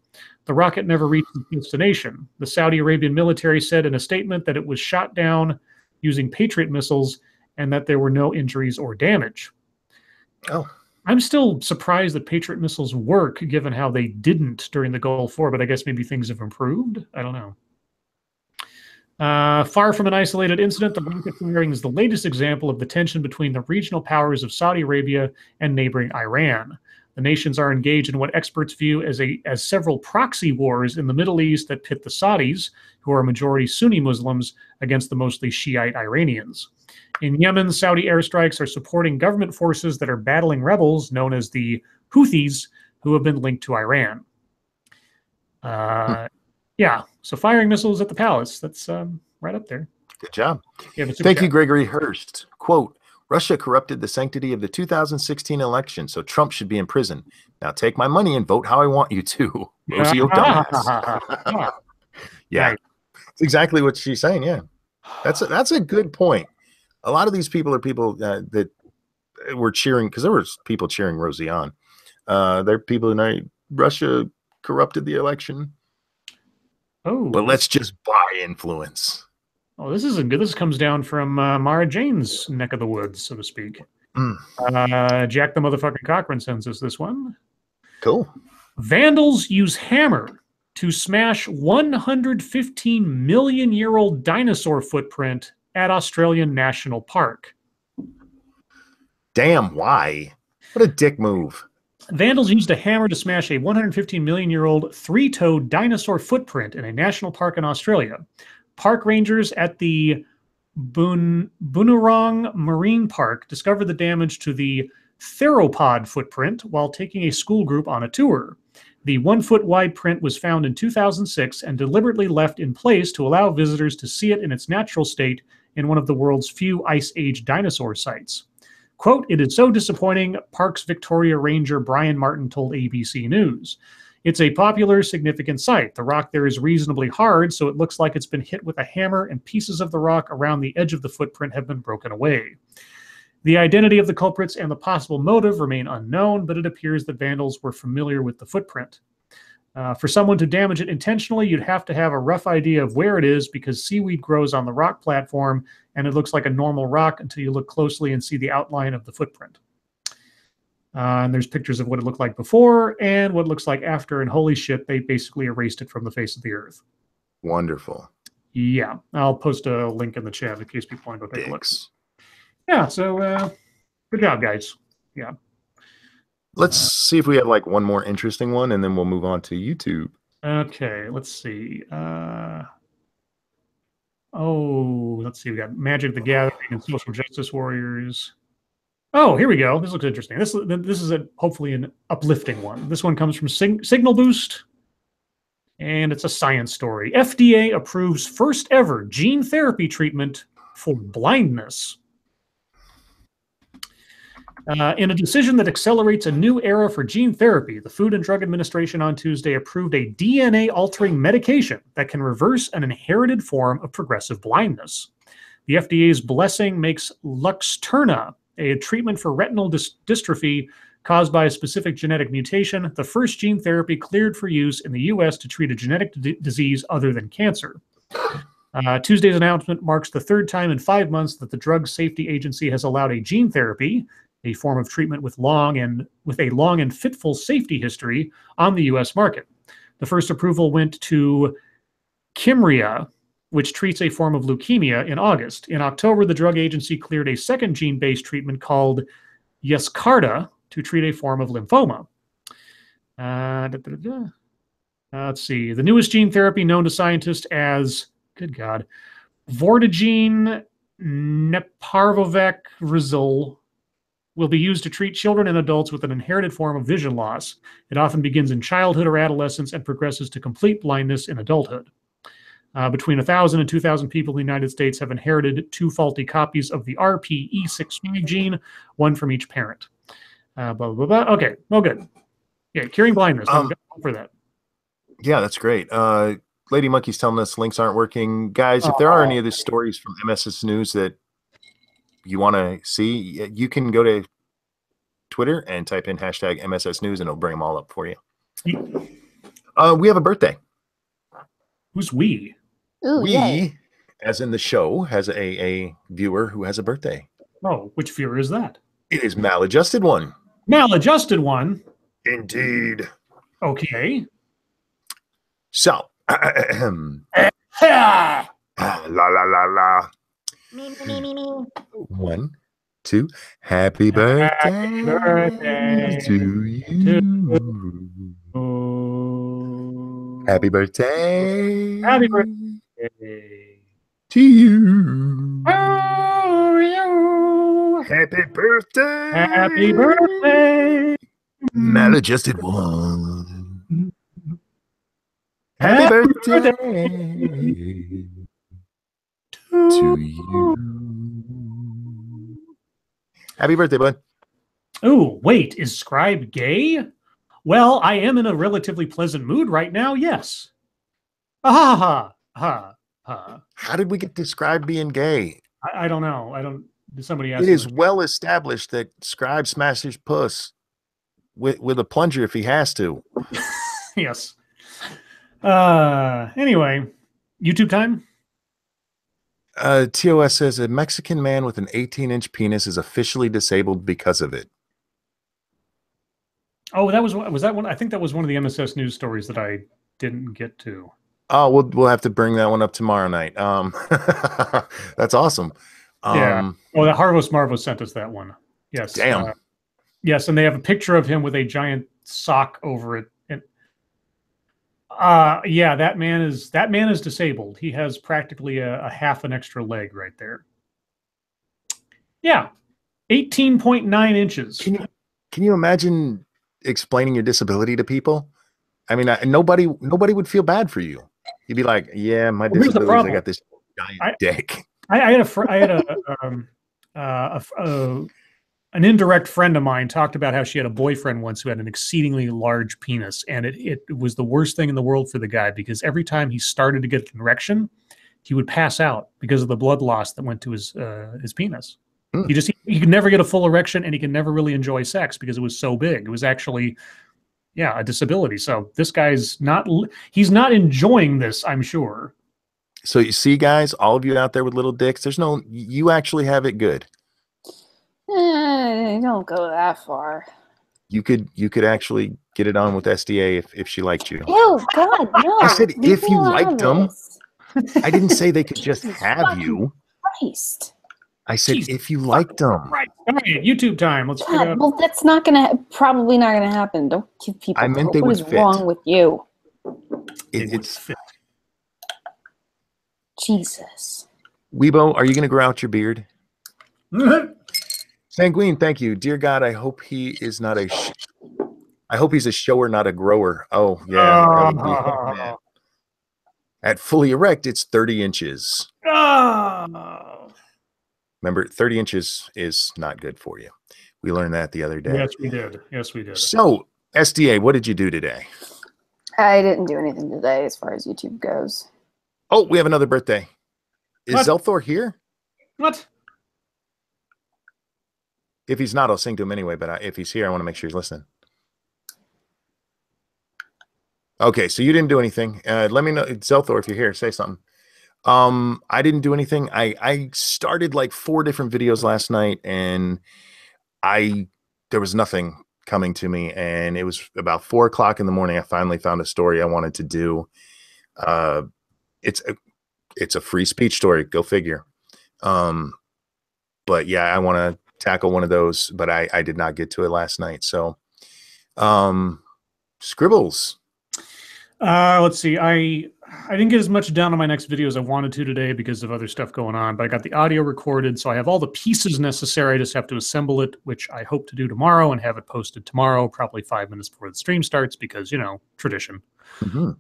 The rocket never reached its destination. The Saudi Arabian military said in a statement that it was shot down using Patriot missiles and that there were no injuries or damage. Oh. I'm still surprised that Patriot missiles work, given how they didn't during the Gulf War, but I guess maybe things have improved. I don't know. Far from an isolated incident, the rocket firing is the latest example of the tension between the regional powers of Saudi Arabia and neighboring Iran. The nations are engaged in what experts view as several proxy wars in the Middle East that pit the Saudis, who are majority Sunni Muslims, against the mostly Shiite Iranians. In Yemen, Saudi airstrikes are supporting government forces that are battling rebels known as the Houthis, who have been linked to Iran. Yeah, so firing missiles at the palace, that's right up there. Good job. Yeah, Thank you, Gregory Hurst. Quote, Russia corrupted the sanctity of the 2016 election, so Trump should be in prison. Now take my money and vote how I want you to. Rosie, you dumbass. Yeah, Nice. it's exactly what she's saying. Yeah, that's a good point. A lot of these people are people that were cheering, because there was people cheering Rosie on. They're people who know Russia corrupted the election. Oh, But let's just buy influence. oh, this isn't good. This comes down from Mara Jane's neck of the woods, so to speak. Jack the motherfucking Cochran sends us this one. Cool. Vandals use hammer to smash 115 million year old dinosaur footprint at Australian National Park. Damn, why? What a dick move. Vandals used a hammer to smash a 115 million year old three-toed dinosaur footprint in a national park in Australia. Park rangers at the Boonwurrung Marine Park discovered the damage to the theropod footprint while taking a school group on a tour. The 1 foot wide print was found in 2006 and deliberately left in place to allow visitors to see it in its natural state in one of the world's few Ice Age dinosaur sites. Quote, "It is so disappointing," Parks Victoria Ranger Brian Martin told ABC News. "It's a popular, significant site. The rock there is reasonably hard, so it looks like it's been hit with a hammer, and pieces of the rock around the edge of the footprint have been broken away. The identity of the culprits and the possible motive remain unknown, but it appears that vandals were familiar with the footprint. For someone to damage it intentionally, you'd have to have a rough idea of where it is, because seaweed grows on the rock platform, and it looks like a normal rock until you look closely and see the outline of the footprint." And there's pictures of what it looked like before and what it looks like after, and holy shit, they basically erased it from the face of the earth. Wonderful. Yeah, I'll post a link in the chat in case people want to go take a look. Yeah, so good job, guys. Yeah. Let's see if we have like one more interesting one, and then we'll move on to YouTube. Okay, let's see. Let's see. We got Magic the Gathering and Social Justice Warriors. Oh, here we go. This looks interesting. This is hopefully an uplifting one. This one comes from Signal Boost, and it's a science story. FDA approves first ever gene therapy treatment for blindness. In a decision that accelerates a new era for gene therapy, the Food and Drug Administration on Tuesday approved a DNA-altering medication that can reverse an inherited form of progressive blindness. The FDA's blessing makes Luxturna, a treatment for retinal dystrophy caused by a specific genetic mutation, the first gene therapy cleared for use in the U.S. to treat a genetic disease other than cancer. Tuesday's announcement marks the third time in 5 months that the Drug Safety Agency has allowed a gene therapy, a form of treatment with a long and fitful safety history, on the U.S. market. The first approval went to Kymriah, which treats a form of leukemia, in August. In October, the drug agency cleared a second gene-based treatment called Yescarta to treat a form of lymphoma. Let's see. The newest gene therapy, known to scientists as, good God, Vortigene neparvovec-rizol, will be used to treat children and adults with an inherited form of vision loss. It often begins in childhood or adolescence and progresses to complete blindness in adulthood. Between 1,000 and 2,000 people in the United States have inherited 2 faulty copies of the RPE65 gene, one from each parent. Blah, blah, blah. Okay, well, good. Yeah, curing blindness. For that. Yeah, that's great. Lady Monkey's telling us links aren't working. Guys, if there are any of these stories from MSS News that you want to see, you can go to Twitter and type in hashtag MSS News, and it'll bring them all up for you. We have a birthday. Who's we? Ooh, We, yay. as in the show, has a viewer who has a birthday. Oh, which viewer is that? It is Maladjusted One. Maladjusted One? Indeed. Okay. So, la la la la. Me, me, me, me. 1, 2. Happy birthday, birthday to you. Happy birthday. Happy birthday to you. Oh, you. Happy birthday. Happy birthday. Maladjusted One. Happy birthday to you. Happy birthday, bud. Oh, wait, is Scribe gay? Well, I am in a relatively pleasant mood right now, yes. Ah, ha, ha, ha. How did we get described being gay? I don't know. I don't. Somebody It asked is him. well established that Scribe smashes puss with a plunger if he has to. Yes. Anyway, YouTube time. TOS says a Mexican man with an 18-inch penis is officially disabled because of it. Oh, was that one? I think that was one of the MSS news stories that I didn't get to. Oh, we'll have to bring that one up tomorrow night. That's awesome. Yeah. Oh, the Harvest Marvos sent us that one. Yes. Damn. Yes, and they have a picture of him with a giant sock over it. And yeah, that man is disabled. He has practically a half an extra leg right there. Yeah. 18.9 inches. Can you imagine explaining your disability to people? I mean, nobody would feel bad for you. You'd be like, "Yeah, my disability is I got this giant dick." I had an indirect friend of mine talked about how she had a boyfriend once who had an exceedingly large penis, and it was the worst thing in the world for the guy because every time he started to get an erection, he would pass out because of the blood loss that went to his penis. He could never get a full erection, and he could never really enjoy sex because it was so big. It was actually, yeah, a disability. So this guy's he's not enjoying this, I'm sure. So you see, guys, all of you out there with little dicks, you actually have it good. Don't go that far. You could actually get it on with SDA if she liked you. Ew, God, no. I said if you liked them. I didn't say they could just have you. Christ. I said if you liked them. Right. All right, YouTube time. Let's figure out. Well, that's probably not gonna happen. Don't give people. I meant they what would is fit. wrong with you? It's fit. Jesus. Weibo, are you going to grow out your beard? Sanguine, thank you. Dear God, I hope he is not I hope he's a shower, not a grower. Oh, yeah. At fully erect, it's 30 inches. Remember, 30 inches is not good for you. We learned that the other day. Yes, we did. Yes, we did. So, SDA, what did you do today? I didn't do anything today as far as YouTube goes. Oh, we have another birthday. Is Zelthor here? What? If he's not, I'll sing to him anyway. But if he's here, I want to make sure he's listening. Okay, so you didn't do anything. Let me know, Zelthor, if you're here, say something. I didn't do anything. I started like 4 different videos last night, and there was nothing coming to me. And it was about 4 o'clock in the morning. I finally found a story I wanted to do. It's a free speech story. Go figure. But yeah, I want to tackle one of those, but I did not get to it last night. So, Scribbles. Let's see. I didn't get as much done on my next video as I wanted to today because of other stuff going on, but I got the audio recorded, so I have all the pieces necessary. I just have to assemble it, which I hope to do tomorrow and have it posted tomorrow, probably 5 minutes before the stream starts because, tradition. Mm-hmm.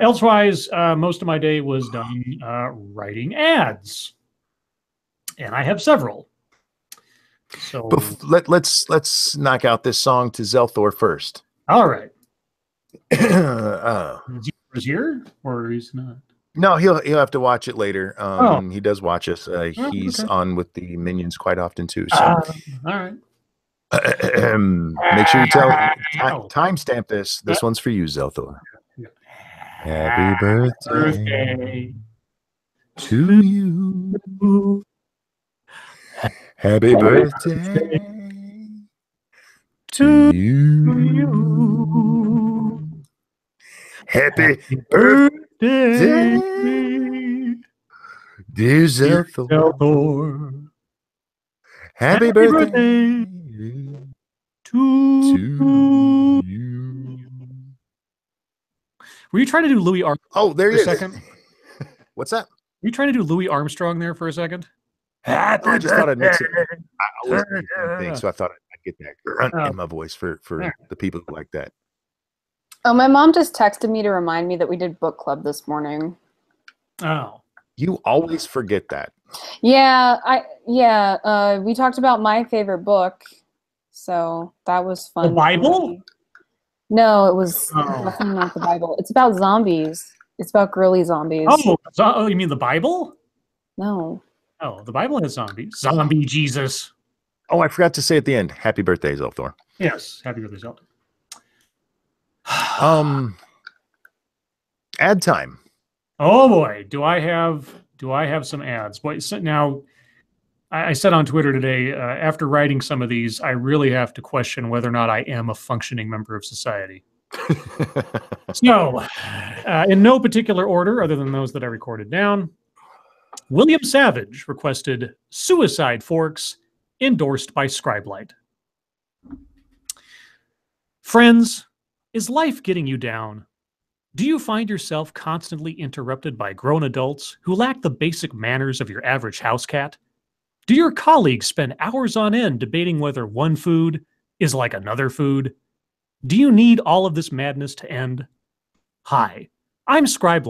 Elsewise, most of my day was done writing ads, and I have several. So let's knock out this song to Zelthor first. All right. Is he here or he's not? No, he'll have to watch it later. He does watch us. He's okay. on with the minions quite often too. So, all right. Make sure you timestamp this. This one's for you, Zelthor. Happy birthday to you. Happy birthday to you. Happy birthday, dear Zelthor. Happy birthday to you. Were you trying to do Louis Armstrong? Oh, there he is. For a second? What's that? Were you trying to do Louis Armstrong there for a second? I just thought I'd mix it. I always do the same thing, so I thought I'd get that grunt in my voice for the people who like that. Oh, my mom just texted me to remind me that we did book club this morning. Oh. You always forget that. We talked about my favorite book, so that was fun. The Bible? No, it was definitely not the Bible. It's about zombies. It's about girly zombies. Oh, you mean the Bible? No. Oh, the Bible has zombies. Zombie Jesus. Oh, I forgot to say at the end, happy birthday, Zelthor. Yes, happy birthday, Zelda. Ad time. Oh boy, do I have some ads? Boy, so now I said on Twitter today, after writing some of these, I really have to question whether or not I am a functioning member of society. So, in no particular order other than those that I recorded down, William Savage requested Suicide Forks, endorsed by Scribe. Friends, is life getting you down? Do you find yourself constantly interrupted by grown adults who lack the basic manners of your average house cat? Do your colleagues spend hours on end debating whether one food is like another food? Do you need all of this madness to end? Hi, I'm Scribe.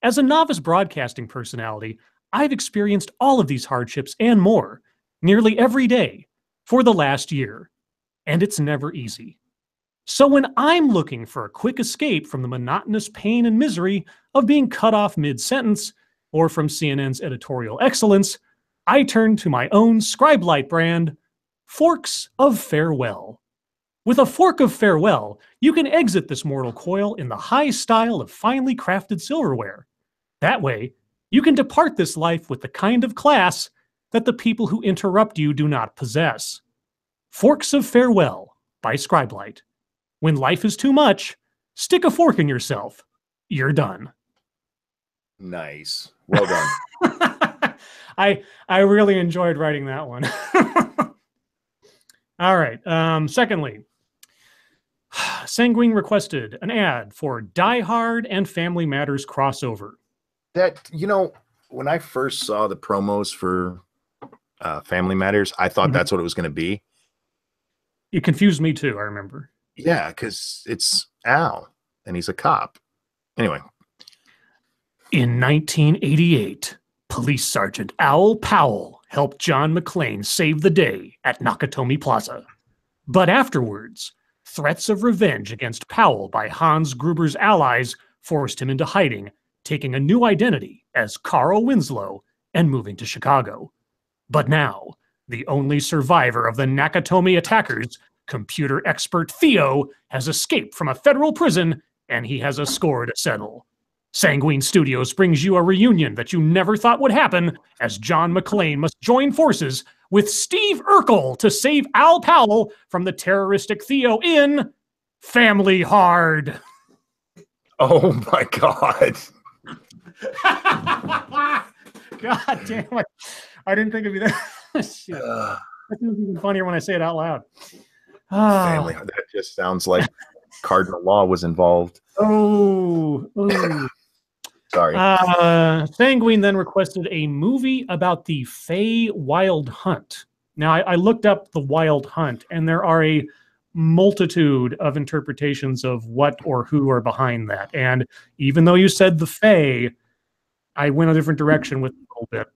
As a novice broadcasting personality, I've experienced all of these hardships and more, nearly every day, for the last year. And it's never easy. So when I'm looking for a quick escape from the monotonous pain and misery of being cut off mid-sentence, or from CNN's editorial excellence, I turn to my own Scribe brand, Forks of Farewell. With a Fork of Farewell, you can exit this mortal coil in the high style of finely crafted silverware. That way, you can depart this life with the kind of class that the people who interrupt you do not possess. Forks of Farewell by Scribe. When life is too much, stick a fork in yourself. You're done. Nice. Well done. I really enjoyed writing that one. All right. Secondly, Sanguine requested an ad for Die Hard and Family Matters crossover. That, when I first saw the promos for Family Matters, I thought that's what it was going to be. It confused me too, I remember. Yeah, because it's Al, and he's a cop. Anyway. In 1988, Police Sergeant Al Powell helped John McClane save the day at Nakatomi Plaza. But afterwards, threats of revenge against Powell by Hans Gruber's allies forced him into hiding, taking a new identity as Carl Winslow and moving to Chicago. But now, the only survivor of the Nakatomi attackers, computer expert Theo, has escaped from a federal prison, and he has a score to settle. Sanguine Studios brings you a reunion that you never thought would happen, as John McClane must join forces with Steve Urkel to save Al Powell from the terroristic Theo in Family Hard. Oh my God. God damn it. I didn't think it'd be that. Shit. That's even funnier when I say it out loud. Family, that just sounds like cardinal law was involved. Oh. Sorry. Sanguine then requested a movie about the Fey Wild Hunt. Now, I looked up the Wild Hunt, and there are a multitude of interpretations of what or who are behind that. And even though you said the Fey, I went a different direction with it a little bit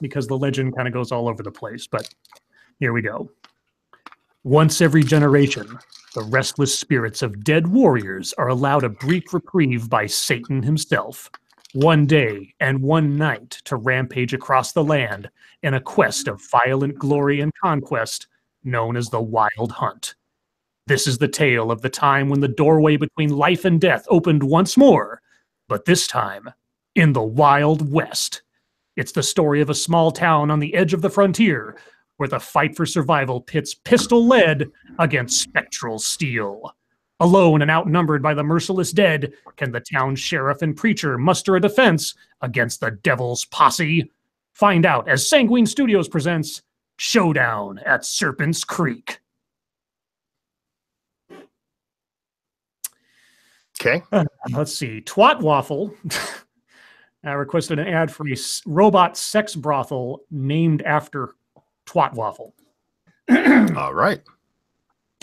because the legend kind of goes all over the place. But here we go. Once every generation, the restless spirits of dead warriors are allowed a brief reprieve by Satan himself. One day and one night to rampage across the land in a quest of violent glory and conquest known as the Wild Hunt. This is the tale of the time when the doorway between life and death opened once more, but this time in the Wild West. It's the story of a small town on the edge of the frontier where the fight for survival pits pistol lead against spectral steel. Alone and outnumbered by the merciless dead, can the town sheriff and preacher muster a defense against the devil's posse? Find out as Sanguine Studios presents Showdown at Serpent's Creek. Okay. Let's see. Twat Waffle requested an ad for a robot sex brothel named after Twat Waffle. All right.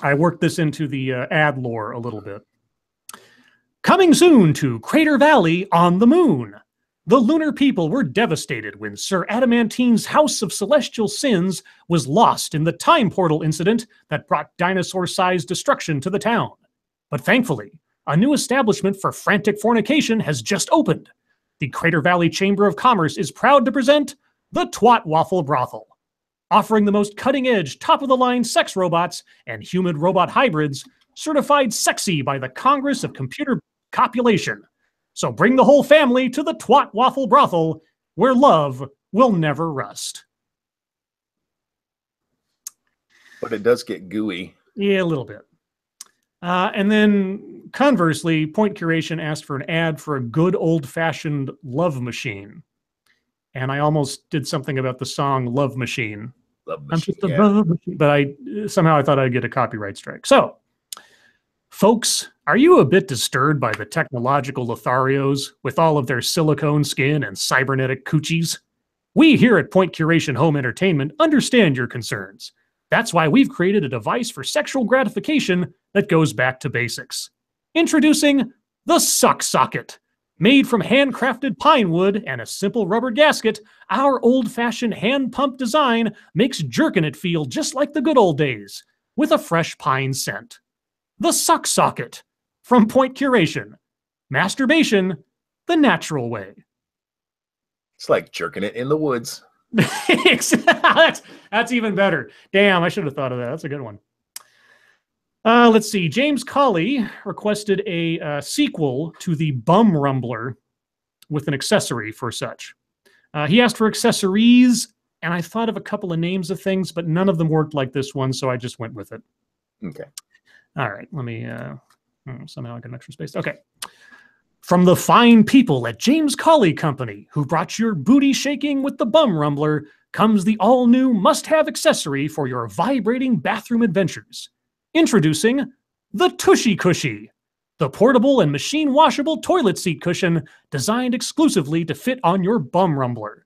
I worked this into the ad lore a little bit. Coming soon to Crater Valley on the Moon. The lunar people were devastated when Sir Adamantine's House of Celestial Sins was lost in the time portal incident that brought dinosaur-sized destruction to the town. But thankfully, a new establishment for frantic fornication has just opened. The Crater Valley Chamber of Commerce is proud to present the Twat Waffle Brothel, offering the most cutting-edge, top-of-the-line sex robots and human-robot hybrids certified sexy by the Congress of Computer Copulation. So bring the whole family to the Twat Waffle Brothel, where love will never rust. But it does get gooey. Yeah, a little bit. And then, conversely, Point Curation asked for an ad for a good old-fashioned love machine. And I almost did something about the song Love Machine. Love machine, I'm just a love machine. But somehow I thought I'd get a copyright strike. So, folks, are you a bit disturbed by the technological Lotharios with all of their silicone skin and cybernetic coochies? We here at Point Curation Home Entertainment understand your concerns. That's why we've created a device for sexual gratification that goes back to basics. Introducing the Suck Socket. Made from handcrafted pine wood and a simple rubber gasket, our old-fashioned hand-pump design makes jerking it feel just like the good old days, with a fresh pine scent. The Suck Socket from Point Curation. Masturbation the natural way. It's like jerking it in the woods. That's even better. Damn, I should have thought of that. That's a good one. Let's see. James Colley requested a sequel to the Bum Rumbler with an accessory for such. He asked for accessories, and I thought of a couple of names of things, but none of them worked like this one, so I just went with it. Okay. All right. Let me... somehow I got an extra space. Okay. From the fine people at James Colley Company, who brought your booty shaking with the Bum Rumbler, comes the all-new must-have accessory for your vibrating bathroom adventures. Introducing the Tushy Cushy, the portable and machine-washable toilet seat cushion designed exclusively to fit on your Bum Rumbler.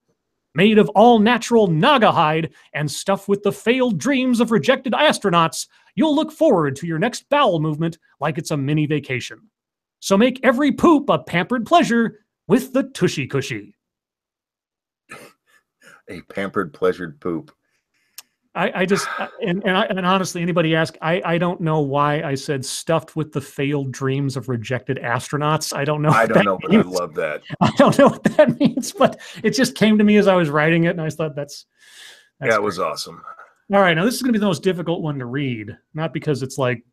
Made of all-natural Naga hide and stuffed with the failed dreams of rejected astronauts, you'll look forward to your next bowel movement like it's a mini vacation. So make every poop a pampered pleasure with the Tushy Cushy. A pampered, pleasured poop. I just, and honestly, anybody ask, I don't know why I said stuffed with the failed dreams of rejected astronauts. I don't know. I don't know, but I love that. I don't know what that means, but it just came to me as I was writing it, and I thought that's yeah, it was awesome. All right, now this is going to be the most difficult one to read, not because it's like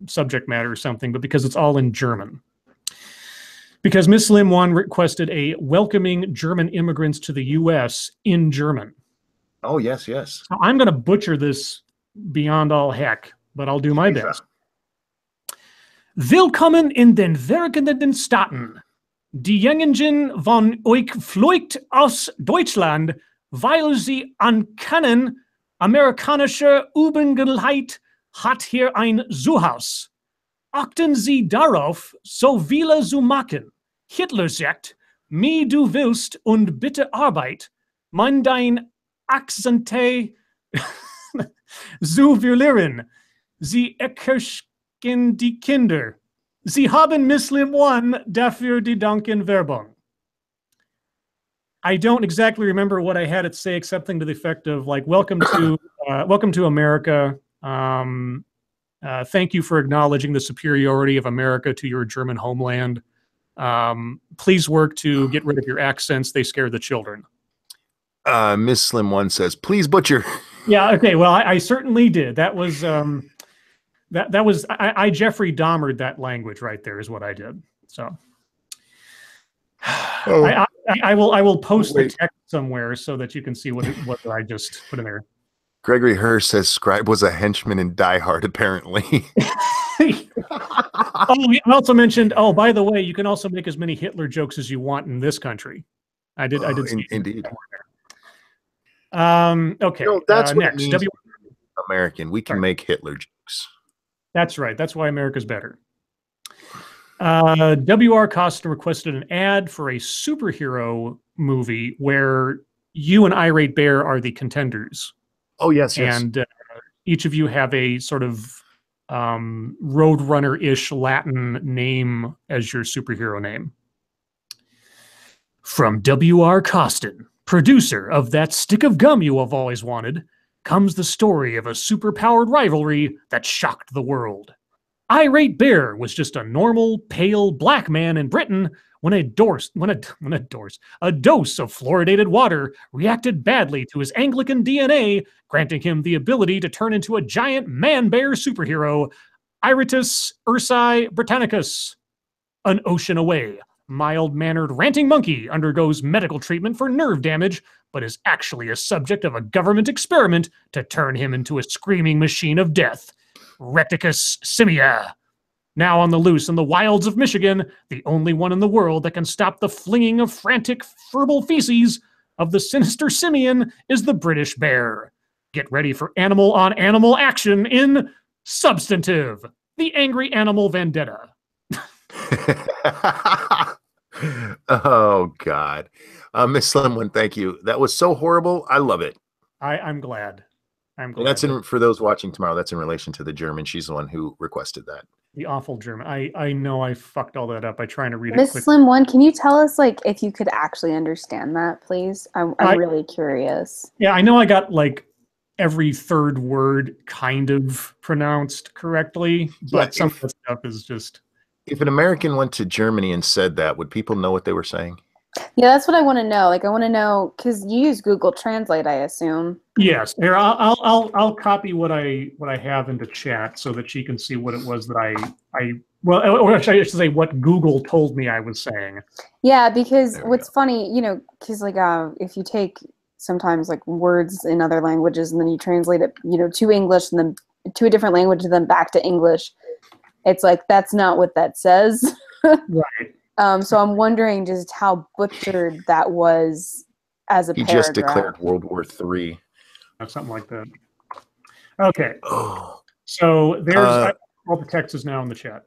subject matter or something, but because it's all in German. Because Miss Slim One requested a welcoming German immigrants to the U.S. in German. Oh, yes, yes. I'm going to butcher this beyond all heck, but I'll do my best. Willkommen in den werkenden Staaten. Die Jungen von euch fliegt aus Deutschland, weil sie ankennen, amerikanische Übungkeit hat hier ein Zuhause. Achten Sie darauf, so viele zu machen. Hitler sagt, mi du willst und bitte Arbeit. Man dein Akzente zu verlieren. Sie erkirschen die Kinder. Sie haben Muslim One dafür die Danken Werbung. I don't exactly remember what I had it say, except something to the effect of like, welcome to America. Thank you for acknowledging the superiority of America to your German homeland. Please work to get rid of your accents. They scare the children. Miss Slim One says, please butcher. Yeah, okay. Well, I certainly did. That was I Jeffrey Dahmered that language right there is what I did. So oh. I will post the text somewhere so that you can see what I just put in there. Gregory Herr says Scribe was a henchman in Die Hard, apparently. Oh, he also mentioned, oh, by the way, you can also make as many Hitler jokes as you want in this country. I did see indeed. Okay. No, that's what next. it means. American. We can make Hitler jokes. That's right. That's why America's better. W.R. Costa requested an ad for a superhero movie where you and Irate Bear are the contenders. Oh, yes, yes. And each of you have a sort of Roadrunner-ish Latin name as your superhero name. From W.R. Costin, producer of That Stick of Gum You Have Always Wanted, comes the story of a superpowered rivalry that shocked the world. Irate Bear was just a normal, pale black man in Britain when a dose of fluoridated water reacted badly to his Anglican DNA, granting him the ability to turn into a giant man-bear superhero, Iritus ursi britannicus. An ocean away, mild-mannered ranting monkey undergoes medical treatment for nerve damage, but is actually a subject of a government experiment to turn him into a screaming machine of death. Reticus simia. Now on the loose in the wilds of Michigan, the only one in the world that can stop the flinging of frantic verbal feces of the sinister simian is the British bear. Get ready for animal-on-animal action in Substantive, the Angry Animal Vendetta. Oh, God. Miss Slim One, thank you. That was so horrible. I love it. I'm glad. I'm glad. And that's for those watching tomorrow, that's in relation to the German. She's the one who requested that. The awful German. I know I fucked all that up by trying to read it Miss quickly. Slim One, can you tell us like if you could actually understand that, please? I'm really curious. Yeah, I know I got like every third word kind of pronounced correctly, but some of that stuff is just... If an American went to Germany and said that, would people know what they were saying? Yeah, that's what I want to know. Like, I want to know because you use Google Translate, I assume. Yes. Here, I'll copy what I have into chat so that she can see what it was that or I should say what Google told me I was saying. Yeah, because what's funny, because like if you take sometimes like words in other languages and then you translate it, to English and then to a different language and then back to English, it's like that's not what that says. Right. So I'm wondering just how butchered that was as a paragraph. He just declared World War III. Something like that. Okay. Oh. So there's all the text is now in the chat.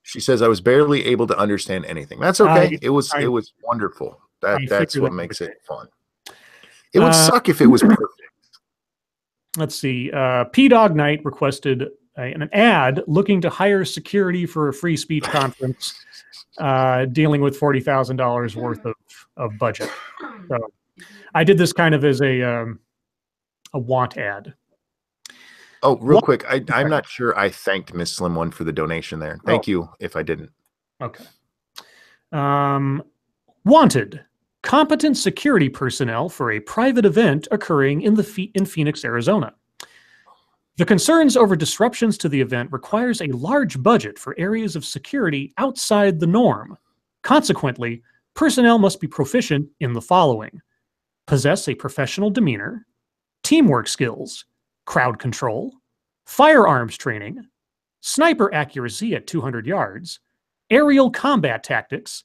She says, I was barely able to understand anything. That's okay. It was wonderful. That's what makes it fun. It would suck if it was perfect. Let's see. P-Dog Knight requested an ad looking to hire security for a free speech conference dealing with $40,000 worth of budget. So I did this kind of as a want ad. Oh, real quick. I'm not sure I thanked Miss Slim One for the donation there. Thank you if I didn't. Okay. Wanted. Competent security personnel for a private event occurring in Phoenix, Arizona. The concerns over disruptions to the event requires a large budget for areas of security outside the norm. Consequently, personnel must be proficient in the following: possess a professional demeanor, teamwork skills, crowd control, firearms training, sniper accuracy at 200 yards, aerial combat tactics,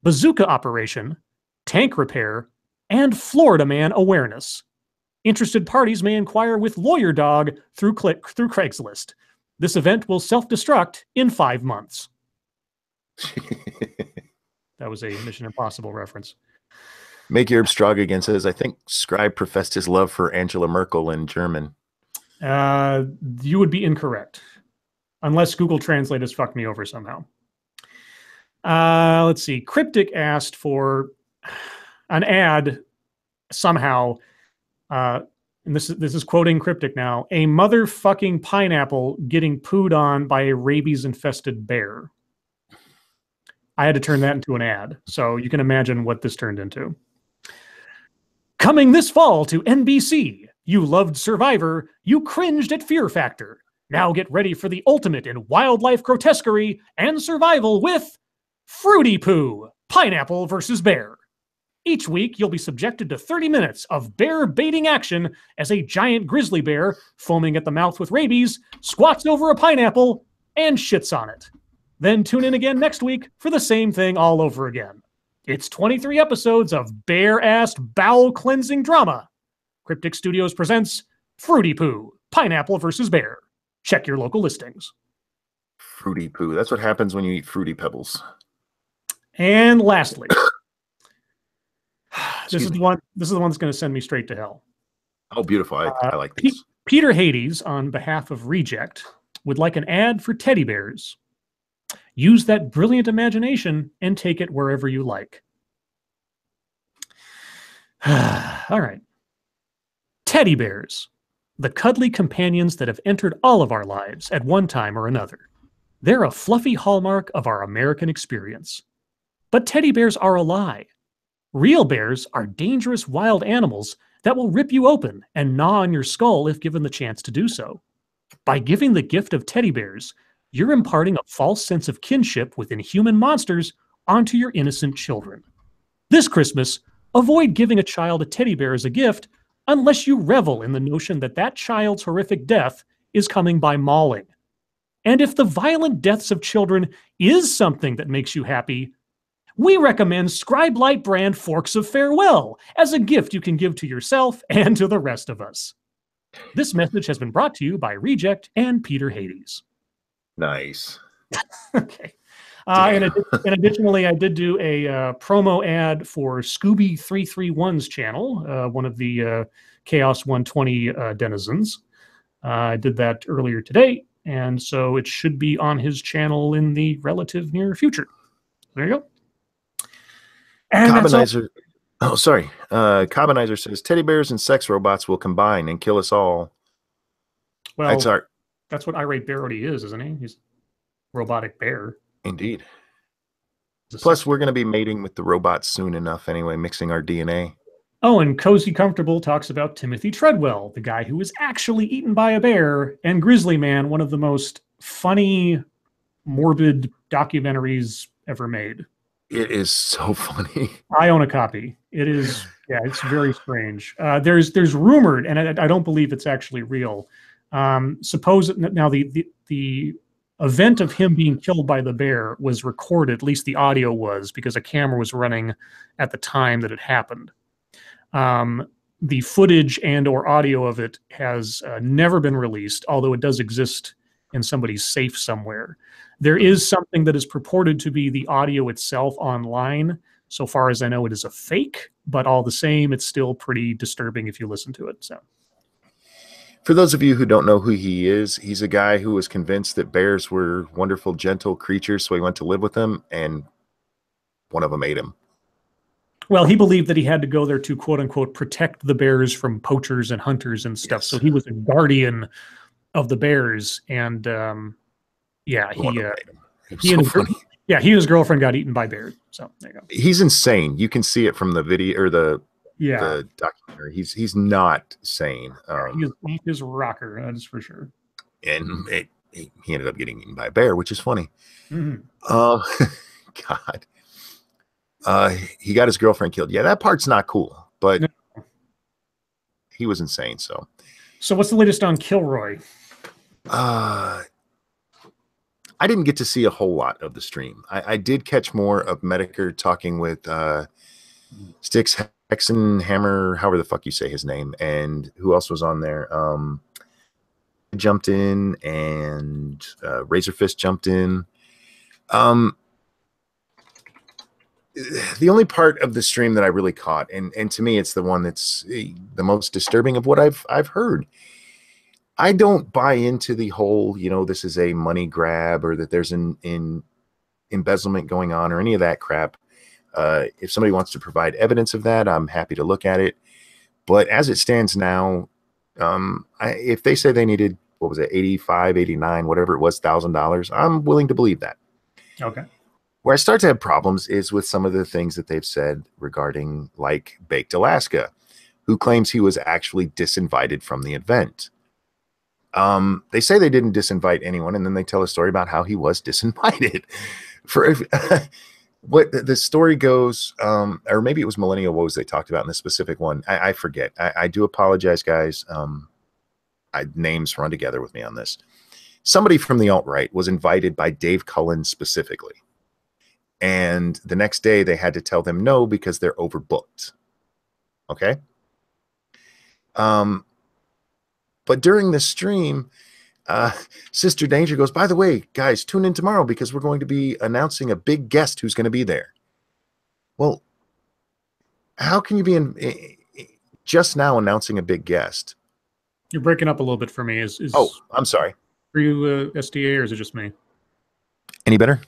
bazooka operation, tank repair, and Florida man awareness. Interested parties may inquire with Lawyer Dog through Craigslist. This event will self-destruct in 5 months. That was a Mission Impossible reference. Make Europe Strong Again says, I think Scribe professed his love for Angela Merkel in German. You would be incorrect. Unless Google Translate has fucked me over somehow. Let's see. Cryptic asked for an ad somehow... and this is quoting Cryptic now, a motherfucking pineapple getting pooed on by a rabies-infested bear. I had to turn that into an ad, so you can imagine what this turned into. Coming this fall to NBC, you loved Survivor, you cringed at Fear Factor. Now get ready for the ultimate in wildlife grotesquerie and survival with Fruity Poo, Pineapple versus Bear. Each week, you'll be subjected to 30 minutes of bear-baiting action as a giant grizzly bear, foaming at the mouth with rabies, squats over a pineapple and shits on it. Then tune in again next week for the same thing all over again. It's 23 episodes of bear-ass bowel-cleansing drama. Cryptic Studios presents Fruity Poo, Pineapple versus Bear. Check your local listings. Fruity Poo. That's what happens when you eat Fruity Pebbles. And lastly... This is the one that's going to send me straight to hell. Oh, beautiful. I like this. Peter Hades, on behalf of Reject, would like an ad for teddy bears. Use that brilliant imagination and take it wherever you like. All right. Teddy bears, the cuddly companions that have entered all of our lives at one time or another. They're a fluffy hallmark of our American experience. But teddy bears are a lie. Real bears are dangerous wild animals that will rip you open and gnaw on your skull if given the chance to do so. By giving the gift of teddy bears, you're imparting a false sense of kinship with inhuman monsters onto your innocent children. This Christmas, avoid giving a child a teddy bear as a gift unless you revel in the notion that that child's horrific death is coming by mauling. And if the violent deaths of children is something that makes you happy, we recommend Scribe Light brand Forks of Farewell as a gift you can give to yourself and to the rest of us. This message has been brought to you by Reject and Peter Hades. Nice. Okay. And additionally, I did do a promo ad for Scooby 331's channel, one of the Chaos 120 denizens. I did that earlier today, and so it should be on his channel in the relative near future. There you go. And Carbonizer. Oh, sorry. Carbonizer says teddy bears and sex robots will combine and kill us all. Well, that's what Irate Bear already is, isn't he? He's a robotic bear. Indeed. Plus, we're going to be mating with the robots soon enough anyway, mixing our DNA. Oh, and Cozy Comfortable talks about Timothy Treadwell, the guy who was actually eaten by a bear, and Grizzly Man, one of the most funny, morbid documentaries ever made. It is so funny. I own a copy. It is, yeah, it's very strange. There's rumored, and I don't believe it's actually real. Now the event of him being killed by the bear was recorded, at least the audio was, because a camera was running at the time that it happened. The footage and or audio of it has never been released, although it does exist in somebody's safe somewhere. There is something that is purported to be the audio itself online. So far as I know, it is a fake, but all the same, it's still pretty disturbing if you listen to it. So, for those of you who don't know who he is, he's a guy who was convinced that bears were wonderful, gentle creatures, so he went to live with them, and one of them ate him. Well, he believed that he had to go there to, quote unquote, protect the bears from poachers and hunters and stuff. Yes. So he was a guardian of the bears. And yeah, he and his girlfriend got eaten by bears. So there you go. He's insane. You can see it from the video or the documentary. He's not sane. He is a rocker, that is for sure. And he ended up getting eaten by a bear, which is funny. Mm-hmm. God. He got his girlfriend killed. Yeah, that part's not cool, but no. He was insane. So what's the latest on Kilroy? I didn't get to see a whole lot of the stream. I did catch more of Medicare talking with Styx Hexenhammer, however the fuck you say his name, and who else was on there? Jumped in, and Razorfist jumped in. The only part of the stream that I really caught, and to me it's the one that's the most disturbing of what I've heard. I don't buy into the whole, this is a money grab or that there's an embezzlement going on or any of that crap. If somebody wants to provide evidence of that, I'm happy to look at it. But as it stands now, if they say they needed, what was it, 85, 89, whatever it was, $1,000, I'm willing to believe that. Okay. Where I start to have problems is with some of the things that they've said regarding, like, Baked Alaska, who claims he was actually disinvited from the event. They say they didn't disinvite anyone, and then they tell a story about how he was disinvited. What the story goes, or maybe it was Millennial Woes they talked about in this specific one. I forget. I do apologize, guys. Names run together with me on this. Somebody from the alt-right was invited by Dave Cullen specifically. And the next day they had to tell them no because they're overbooked. Okay. But during the stream, Sister Danger goes, by the way, guys, tune in tomorrow because we're going to be announcing a big guest who's going to be there. Well, how can you be just now announcing a big guest? You're breaking up a little bit for me. Oh, I'm sorry. Are you SDA or is it just me? Any better?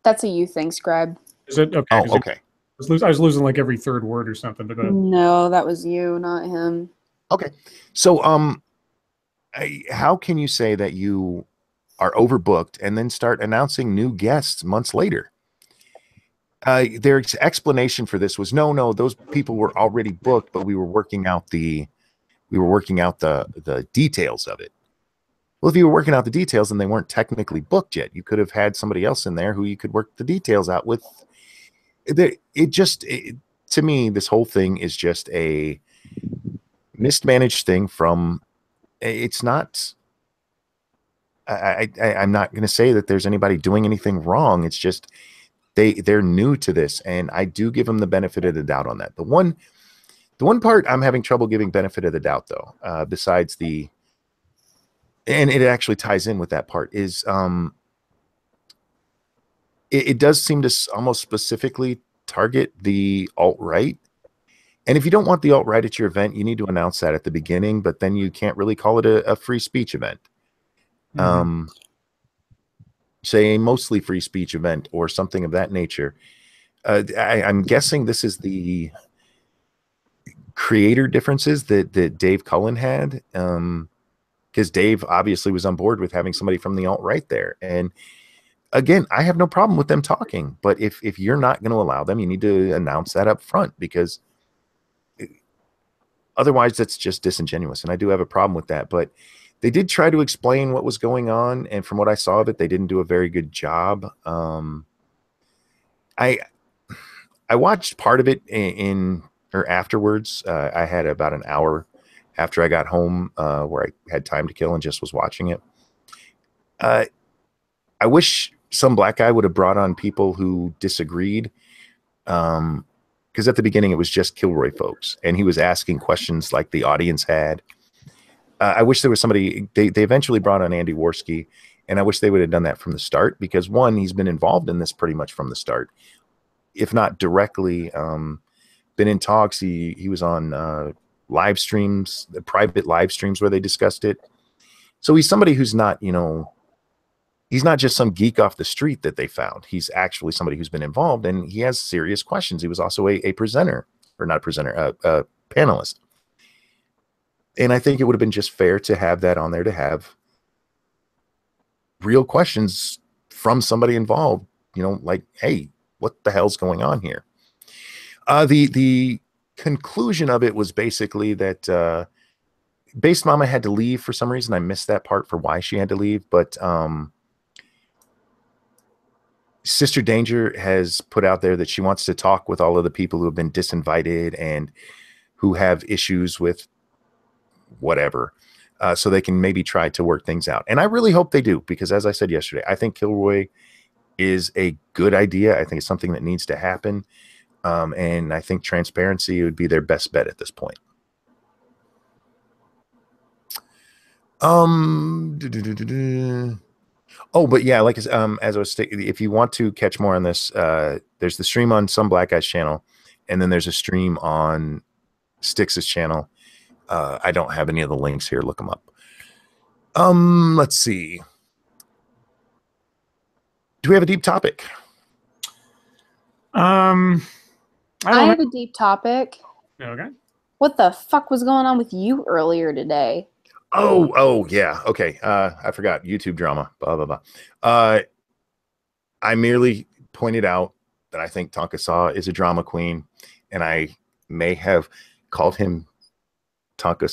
That's a you thing, Scribe. Is it? Okay. Oh, okay. I was losing like every third word or something. But No, that was you, not him. Okay. So, how can you say that you are overbooked and then start announcing new guests months later? Their explanation for this was no, those people were already booked, but we were working out the details of it. Well, if you were working out the details and they weren't technically booked yet, you could have had somebody else in there who you could work the details out with. To me, this whole thing is just a mismanaged thing from, it's not, I'm not going to say that there's anybody doing anything wrong. It's just they're new to this, and I do give them the benefit of the doubt on that. The one part I'm having trouble giving benefit of the doubt, though, besides and it actually ties in with that part, is it does seem to almost specifically target the alt-right. And if you don't want the alt-right at your event, you need to announce that at the beginning, but then you can't really call it a free speech event. Say a mostly free speech event or something of that nature. I'm guessing this is the creator differences that Dave Cullen had, because Dave obviously was on board with having somebody from the alt-right there. And again, I have no problem with them talking, but if you're not going to allow them, you need to announce that up front, because otherwise that's just disingenuous. And I do have a problem with that, but they did try to explain what was going on, and from what I saw of it, they didn't do a very good job. I watched part of it or afterwards. I had about an hour after I got home where I had time to kill and just was watching it. I wish some black guy would have brought on people who disagreed, because at the beginning it was just Kilroy folks, and he was asking questions like the audience had. I wish there was somebody. They eventually brought on Andy Worski, and I wish they would have done that from the start, because one, he's been involved in this pretty much from the start, if not directly. Been in talks. He was on live streams, private live streams where they discussed it. So he's somebody who's not, he's not just some geek off the street that they found. He's actually somebody who's been involved, and he has serious questions. He was also a presenter, or not a presenter, a panelist. And I think it would have been just fair to have that on there, to have real questions from somebody involved, like, hey, what the hell's going on here? The conclusion of it was basically that Base Mama had to leave for some reason. I missed that part for why she had to leave, but Sister Danger has put out there that she wants to talk with all of the people who have been disinvited and who have issues with whatever, so they can maybe try to work things out. And I really hope they do, because as I said yesterday, I think Kilroy is a good idea. I think it's something that needs to happen. And I think transparency would be their best bet at this point. Oh, but yeah, like as I was stating, if you want to catch more on this, there's the stream on Some Black Guy's channel, and then there's a stream on Styx's channel. I don't have any of the links here. Look them up. Let's see. Do we have a deep topic? I have a deep topic. Okay. What the fuck was going on with you earlier today? Oh yeah. Okay. I forgot. YouTube drama. Blah blah blah. I merely pointed out that I think Tonka Saw is a drama queen, and I may have called him Tonka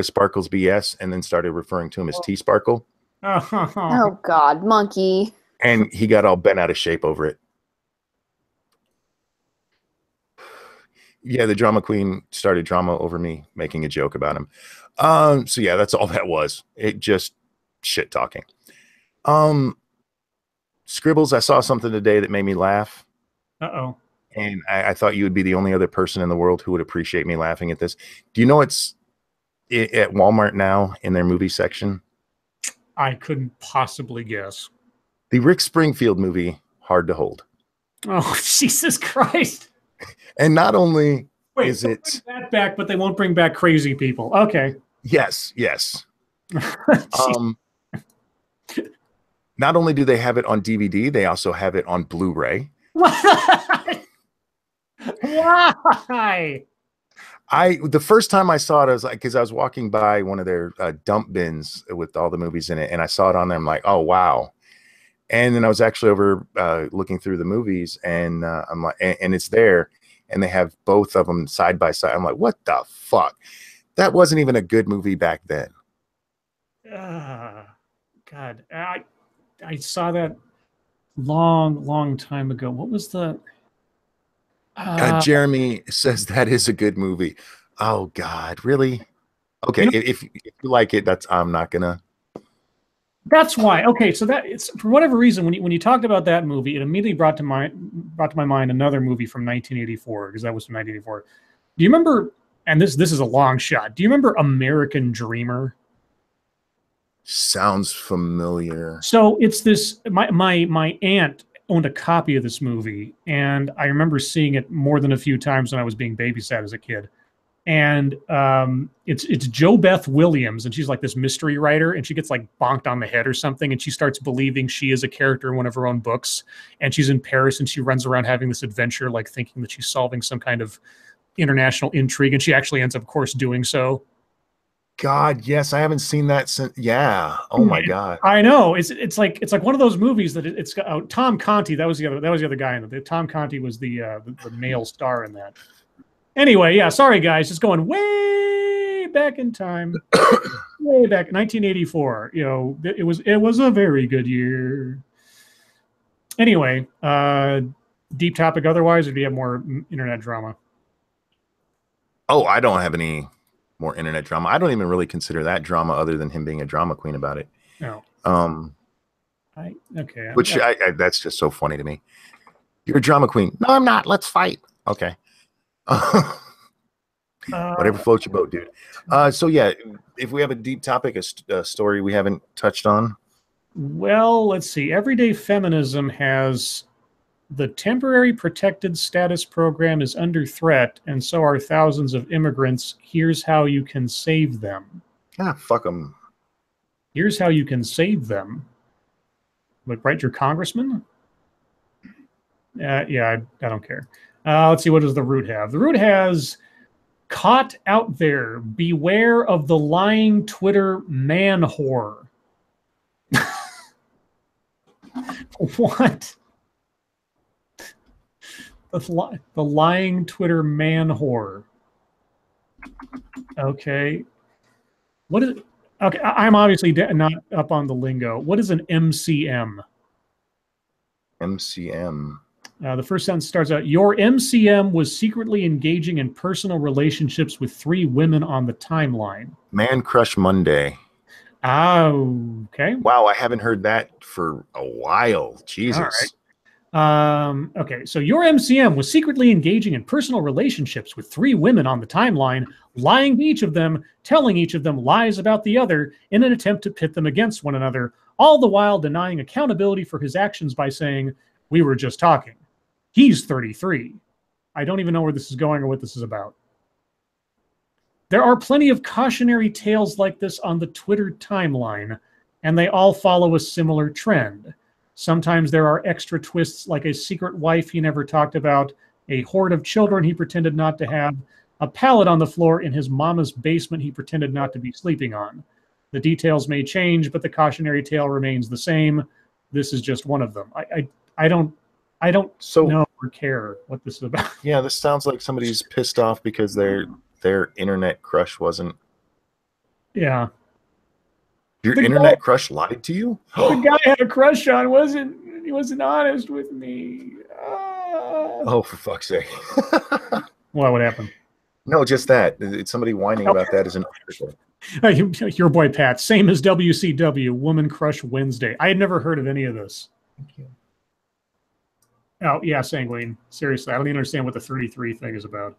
Sparkles BS, and then started referring to him as T Sparkle. Oh God, monkey. And he got all bent out of shape over it. Yeah, the drama queen started drama over me making a joke about him. So yeah, that's all that was. It just shit talking. Scribbles, I saw something today that made me laugh. Uh-oh. And I thought you would be the only other person in the world who would appreciate me laughing at this. Do you know it's at Walmart now in their movie section? I couldn't possibly guess. The Rick Springfield movie, Hard to Hold. Oh, Jesus Christ. And not only Wait, is it bring that back, but they won't bring back crazy people. Okay. Yes. Not only do they have it on DVD, they also have it on Blu-ray. Why? The first time I saw it, I was like, because I was walking by one of their dump bins with all the movies in it, and I saw it on there. I'm like, oh wow. And then I was actually over looking through the movies, and I'm like, and it's there, and they have both of them side by side. I'm like, what the fuck? That wasn't even a good movie back then. God, I saw that long time ago. What was the? Jeremy says that is a good movie. Oh God, really? Okay, You know, if you like it, I'm not gonna. that's why. Okay, so that it's for whatever reason when you talked about that movie, it immediately brought to my mind another movie from 1984 because that was from 1984. Do you remember? And this is a long shot. Do you remember American Dreamer? Sounds familiar. So it's this. My aunt owned a copy of this movie, and I remember seeing it more than a few times when I was being babysat as a kid. And it's Jo Beth Williams, and she's like this mystery writer, and she gets like bonked on the head or something, and she starts believing she is a character in one of her own books, and she's in Paris, and she runs around having this adventure, like thinking that she's solving some kind of international intrigue, and she actually ends up, of course, doing so. God, yes, I haven't seen that since. Yeah. Oh my God. I know it's like one of those movies that it's got Tom Conti. That was the other guy in it. Tom Conti was the male star in that. Anyway, yeah, sorry guys, just going way back in time, way back 1984. You know, it was a very good year. Anyway, deep topic otherwise, or do you have more internet drama? Oh, I don't have any more internet drama. I don't even really consider that drama other than him being a drama queen about it. No. Okay. Which that's just so funny to me. You're a drama queen. No, I'm not. Let's fight. Okay. Whatever floats your boat, dude. So yeah, if we have a deep topic, a story we haven't touched on. Well, let's see. Everyday feminism has the temporary protected status program is under threat, and so are thousands of immigrants. Here's how you can save them. Ah, fuck them. Here's how you can save them. Like, write your congressman? Yeah, I don't care. Let's see, what does the root have? The root has caught out there. Beware of the lying Twitter man whore. What? The lying Twitter man whore. Okay. What is? Okay, I'm obviously not up on the lingo. What is an MCM? MCM. The first sentence starts out, your MCM was secretly engaging in personal relationships with 3 women on the timeline. Man Crush Monday. Oh, okay. Wow, I haven't heard that for a while. Jesus. All right. Okay, so your MCM was secretly engaging in personal relationships with 3 women on the timeline, lying to each of them, telling each of them lies about the other in an attempt to pit them against one another, all the while denying accountability for his actions by saying, we were just talking. He's 33. I don't even know where this is going or what this is about. There are plenty of cautionary tales like this on the Twitter timeline, and they all follow a similar trend. Sometimes there are extra twists like a secret wife he never talked about, a horde of children he pretended not to have, a pallet on the floor in his mama's basement he pretended not to be sleeping on. The details may change, but the cautionary tale remains the same. This is just one of them. I don't know or care what this is about. Yeah, this sounds like somebody's pissed off because their internet crush wasn't. Yeah. Your internet crush lied to you? The guy I had a crush on he wasn't honest with me. Oh, for fuck's sake. What would happen? No, just that. It's somebody whining about that as an article. Your boy Pat, same as WCW, Woman Crush Wednesday. I had never heard of any of this. Thank you. Oh, yeah, Sanguine. Seriously, I don't even understand what the 33 thing is about.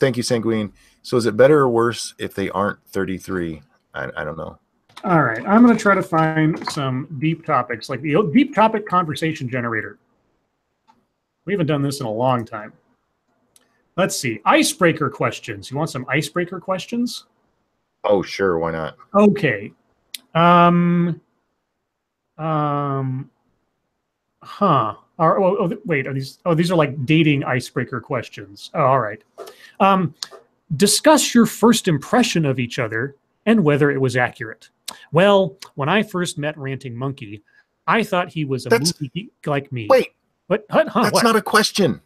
Thank you, Sanguine. So is it better or worse if they aren't 33? I don't know. All right. I'm going to try to find some deep topics, like the deep topic conversation generator. We haven't done this in a long time. Let's see. Icebreaker questions. You want some icebreaker questions? Oh, sure. Why not? Okay. Wait, are these? Oh, these are like dating icebreaker questions. Oh, all right. Discuss your first impression of each other and whether it was accurate. Well, when I first met Ranting Monkey, I thought he was a That's movie geek like me. wait. What? Huh? That's What? not a question.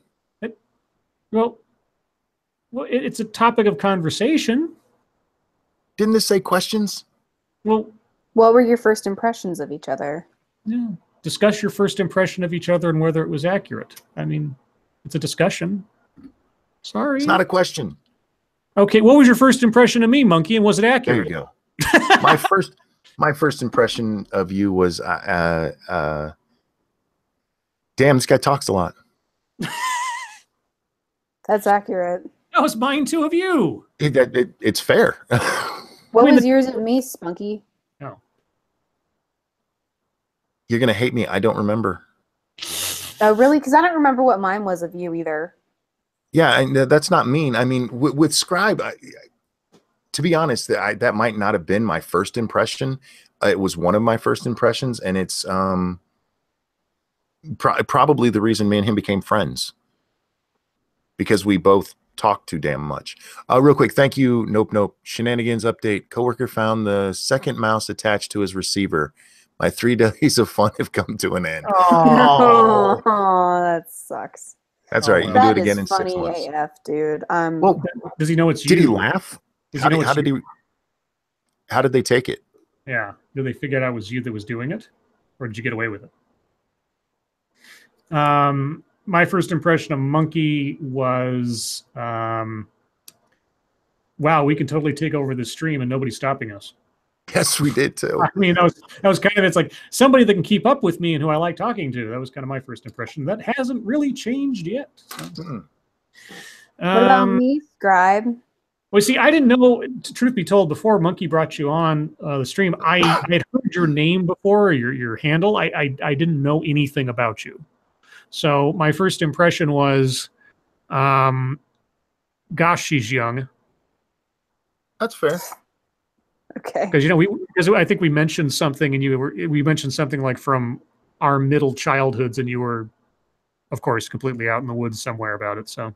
Well, it's a topic of conversation. Didn't this say questions? Well, What were your first impressions of each other? yeah. Discuss your first impression of each other and whether it was accurate. I mean, it's a discussion. Sorry. It's not a question. Okay, what was your first impression of me, Monkey, and was it There accurate? you go. my first impression of you was damn, this guy talks a lot. That's accurate. That was mine too of you. It's fair. What mean, was yours of me, Spunky? No. You're gonna hate me. I don't remember. Oh, really? Because I don't remember what mine was of you either. Yeah, and that's not mean. I mean, with Scribe, to be honest, that might not have been my first impression. It was one of my first impressions, and it's probably the reason me and him became friends, because we both talk too damn much. Real quick, thank you. Nope. Shenanigans update. Coworker found the second mouse attached to his receiver. My 3 days of fun have come to an end. Oh, Oh, that sucks. That's right. You can That do it again is in 6 funny months. AF, dude. Well, does he know it's you? did he laugh? Does How he know did, how it's did you? he? How did they take it? Yeah. Did they figure out it was you that was doing it, or did you get away with it? My first impression of Monkey was, wow, we can totally take over the stream and nobody's stopping us. Yes, we did too. I mean, that was kind of, it's like somebody that can keep up with me and who I like talking to. That was kind of my first impression. That hasn't really changed yet. So. What about me, Scribe? Well, see, I didn't know, truth be told, before Monkey brought you on the stream, I had heard your name before, your handle. I didn't know anything about you. So my first impression was, gosh, she's young. That's fair. Okay. Because because I think we mentioned something, and we mentioned something like from our middle childhoods, and you were, of course, completely out in the woods somewhere about it. So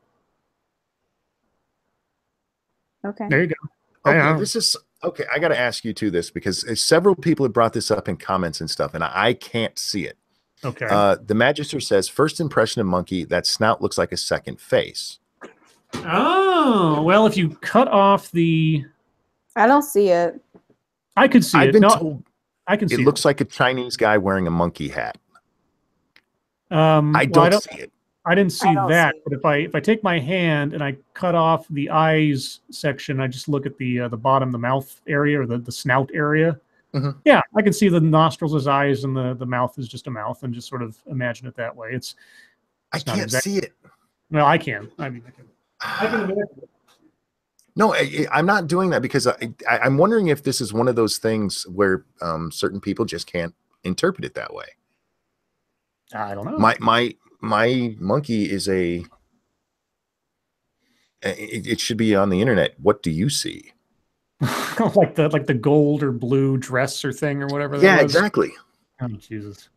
Okay. there you go. Okay, this is okay. I got to ask you too this, because several people have brought this up in comments and stuff, and I can't see it. Okay. The Magister says, first impression of Monkey, that snout looks like a second face. Oh, well, if you cut off the, I don't see it. I could see I've it. been No, told I can see it looks like a Chinese guy wearing a monkey hat. I well, don't see it. I didn't see don't that, see it. but if I take my hand and I cut off the eyes section, I just look at the bottom, the mouth area, or the snout area. Mhm. Yeah, I can see the nostrils as eyes, and the mouth is just a mouth, and just sort of imagine it that way. I can't see it. Well, I can. I mean, I can imagine it. No, I'm not doing that, because I'm wondering if this is one of those things where certain people just can't interpret it that way. I don't know. My monkey is it should be on the internet. What do you see? like the gold or blue dress or thing or whatever. Yeah, that was. exactly. Oh, Jesus.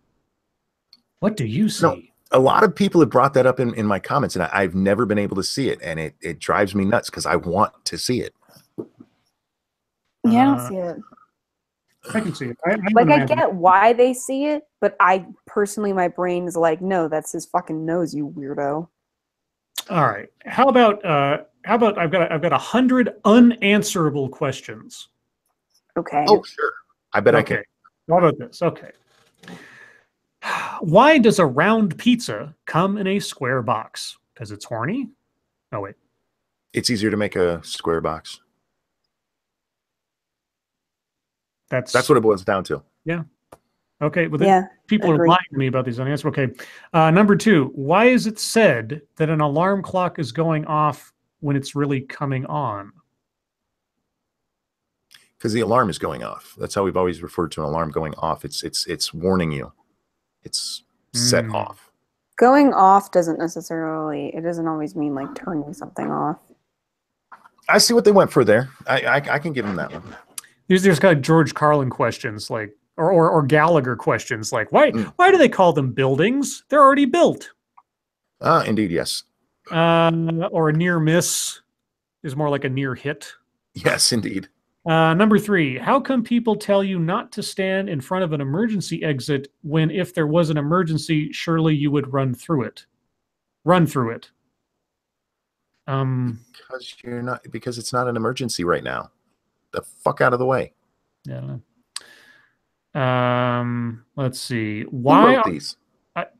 What do you see? No, a lot of people have brought that up in my comments, and I've never been able to see it, and it drives me nuts, because I want to see it. Yeah, I don't see it. I can see it. I get why they see it, but I personally, my brain is like, no, that's his fucking nose, you weirdo. All right. How about I've got 100 unanswerable questions. Okay. Oh, sure. I bet I can. Okay. How about this? Okay. Why does a round pizza come in a square box? Because it's horny? Oh, wait. It's easier to make a square box. That's what it boils down to. Yeah. Okay. But Yeah, people are agree. lying to me about these unanswered. Okay. Number 2. Why is it said that an alarm clock is going off when it's really coming on? Because the alarm is going off. That's how we've always referred to an alarm going off. It's warning you. It's set off. Going off doesn't necessarily, it doesn't always mean like turning something off. I see what they went for there. I can give them that one. There's kind of George Carlin questions like, or Gallagher questions like why do they call them buildings? They're already built. Indeed, yes. Or a near miss is more like a near hit. Yes, indeed. Number 3, how come people tell you not to stand in front of an emergency exit when if there was an emergency, surely you would run through it? Run through it. Because it's not an emergency right now. The fuck out of the way. Yeah, I don't know. Let's see. Who wrote these?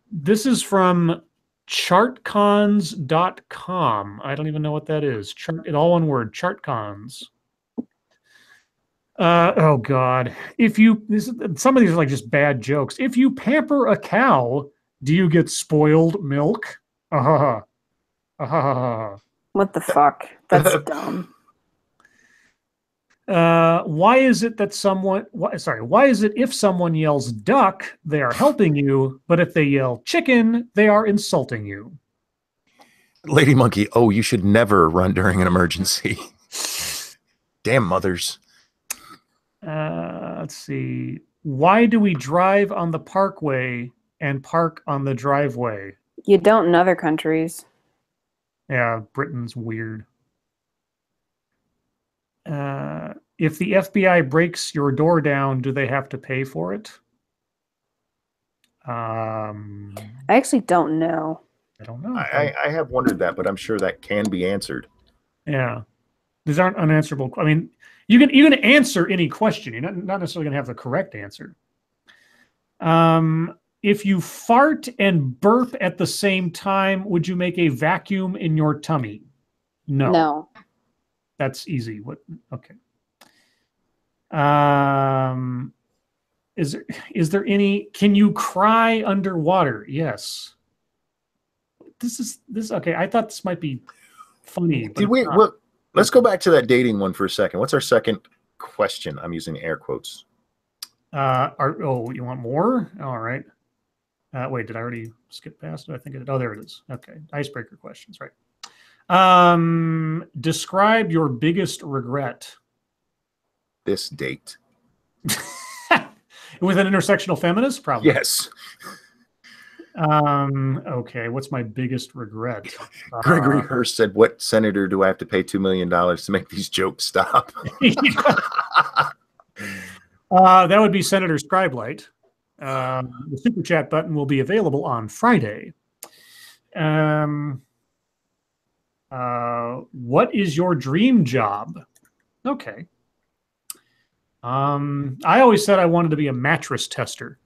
This is from chartcons.com. I don't even know what that is. All one word, chartcons. Oh God. Some of these are like just bad jokes. If you pamper a cow, do you get spoiled milk? What the fuck? That's dumb. Why is it if someone yells duck, they are helping you, but if they yell chicken, they are insulting you? Lady Monkey, you should never run during an emergency. Damn mothers. Let's see. Why do we drive on the parkway and park on the driveway? You don't in other countries. Yeah, Britain's weird. If the FBI breaks your door down, do they have to pay for it? I actually don't know. I don't know. I have wondered that, but I'm sure that can be answered. Yeah. These aren't unanswerable. I mean, you can answer any question. You're not necessarily going to have the correct answer. If you fart and burp at the same time, would you make a vacuum in your tummy? No. No. That's easy. Okay. Is there any? Can you cry underwater? Yes. This. Okay. I thought this might be funny. Let's go back to that dating one for a second. What's our second question? I'm using air quotes. You want more? All right. Wait, did I already skip past it? I think I did. Oh, there it is. Okay. Icebreaker questions, right. Describe your biggest regret. This date. With an intersectional feminist? Probably. Yes. Okay, what's my biggest regret? Gregory Hurst said, what senator do I have to pay $2 million to make these jokes stop? That would be Senator Scribe. The super chat button will be available on Friday. What is your dream job? Okay. I always said I wanted to be a mattress tester.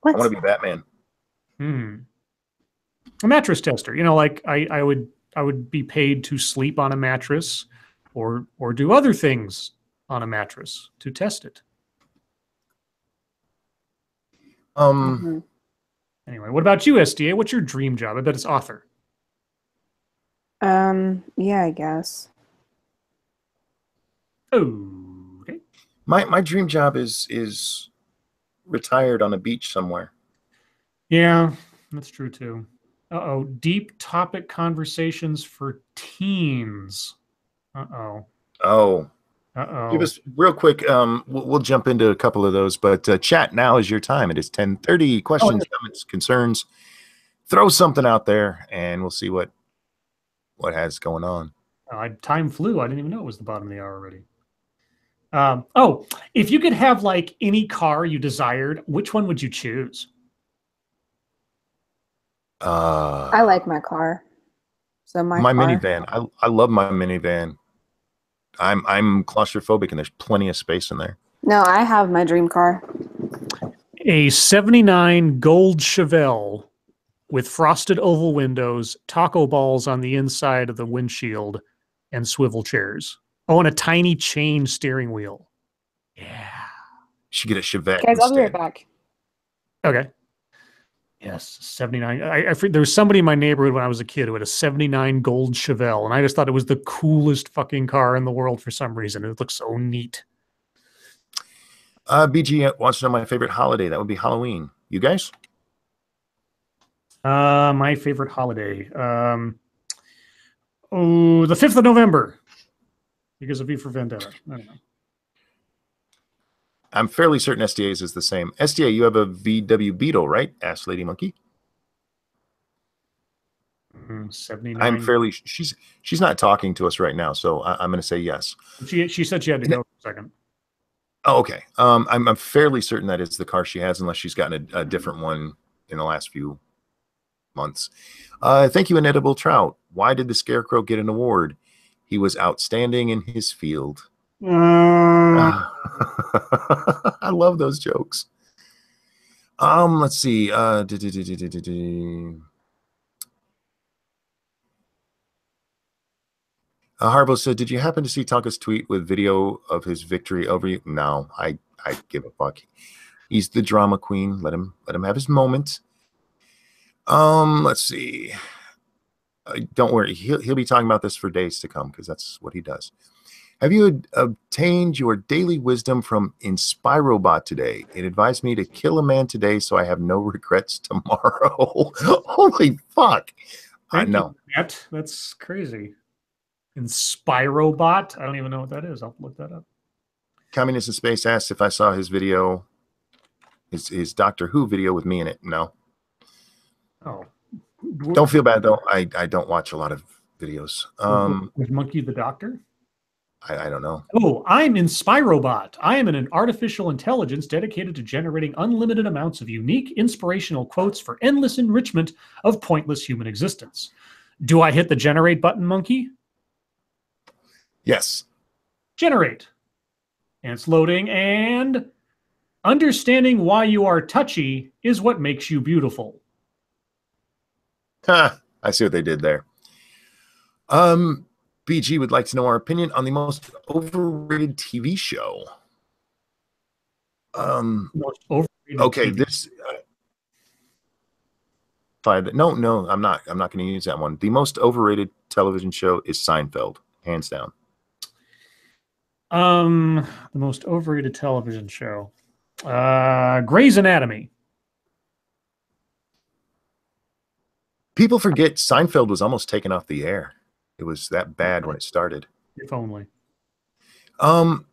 What? I want to be Batman. A mattress tester. Like I would be paid to sleep on a mattress or do other things on a mattress to test it. Anyway, what about you, SDA? What's your dream job? I bet it's author. Yeah, I guess. Okay. My dream job is retired on a beach somewhere. Yeah, that's true too. Deep topic conversations for teens. Oh. Uh-oh. Give us real quick. We'll jump into a couple of those, but chat now is your time. It is 10:30. Questions, comments, concerns. Throw something out there, and we'll see what has going on. Time flew. I didn't even know it was the bottom of the hour already. If you could have like any car you desired, which one would you choose? I like my car. So my car. Minivan. I love my minivan. I'm claustrophobic, and there's plenty of space in there. No, I have my dream car. A 79 gold Chevelle with frosted oval windows, taco balls on the inside of the windshield, and swivel chairs. Oh, and a tiny chain steering wheel. Yeah. You should get a Chevette. Guys, I'll be right back. Okay. Yes, 79. There was somebody in my neighborhood when I was a kid who had a 79 gold Chevelle, and I just thought it was the coolest fucking car in the world for some reason. It looks so neat. BG wants to know my favorite holiday. That would be Halloween. You guys? My favorite holiday. The 5th of November. Because of V for Vendetta. I don't know. I'm fairly certain SDA's is the same. SDA, you have a VW Beetle, right? Asked Lady Monkey. 79. I'm fairly. She's not talking to us right now, so I'm going to say yes. She said she had to go for a second. Oh, okay. I'm fairly certain that it's the car she has, unless she's gotten a different one in the last few months. Thank you, Inedible Trout. Why did the Scarecrow get an award? He was outstanding in his field. I love those jokes. Let's see. Harbo said, "Did you happen to see Tonka's tweet with video of his victory over you?" No, I give a fuck. He's the drama queen. Let him have his moment. Let's see. Don't worry. He'll be talking about this for days to come because that's what he does. Have you obtained your daily wisdom from Inspirobot today? It advised me to kill a man today so I have no regrets tomorrow. Holy fuck. Thank No. you, Matt. That's crazy. Inspirobot? I don't even know what that is. I'll look that up. Communist in Space asked if I saw his video, his Doctor Who video with me in it. No. Oh. Don't feel bad, though. I don't watch a lot of videos. With Monkey the Doctor? I don't know. Oh, I'm Inspirobot. I am an artificial intelligence dedicated to generating unlimited amounts of unique, inspirational quotes for endless enrichment of pointless human existence. Do I hit the generate button, Monkey? Yes. Generate. And it's loading, and understanding why you are touchy is what makes you beautiful. I see what they did there. BG would like to know our opinion on the most overrated TV show. Most overrated okay, TV. this. No, I'm not. I'm not going to use that one. The most overrated television show is Seinfeld, hands down. The most overrated television show. Grey's Anatomy. People forget Seinfeld was almost taken off the air. It was that bad when it started. If only. And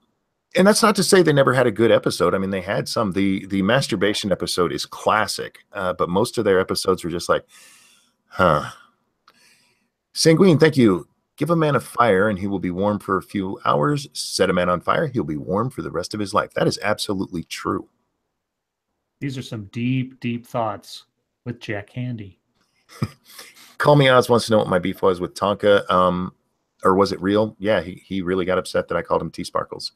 that's not to say they never had a good episode. I mean, they had some. The masturbation episode is classic, but most of their episodes were just like, huh. Sanguine, thank you. Give a man a fire and he will be warm for a few hours. Set a man on fire, he'll be warm for the rest of his life. That is absolutely true. These are some deep, deep thoughts with Jack Handy. Call Me Oz wants to know what my beef was with Tonka. Or was it real? Yeah, he really got upset that I called him T-Sparkles.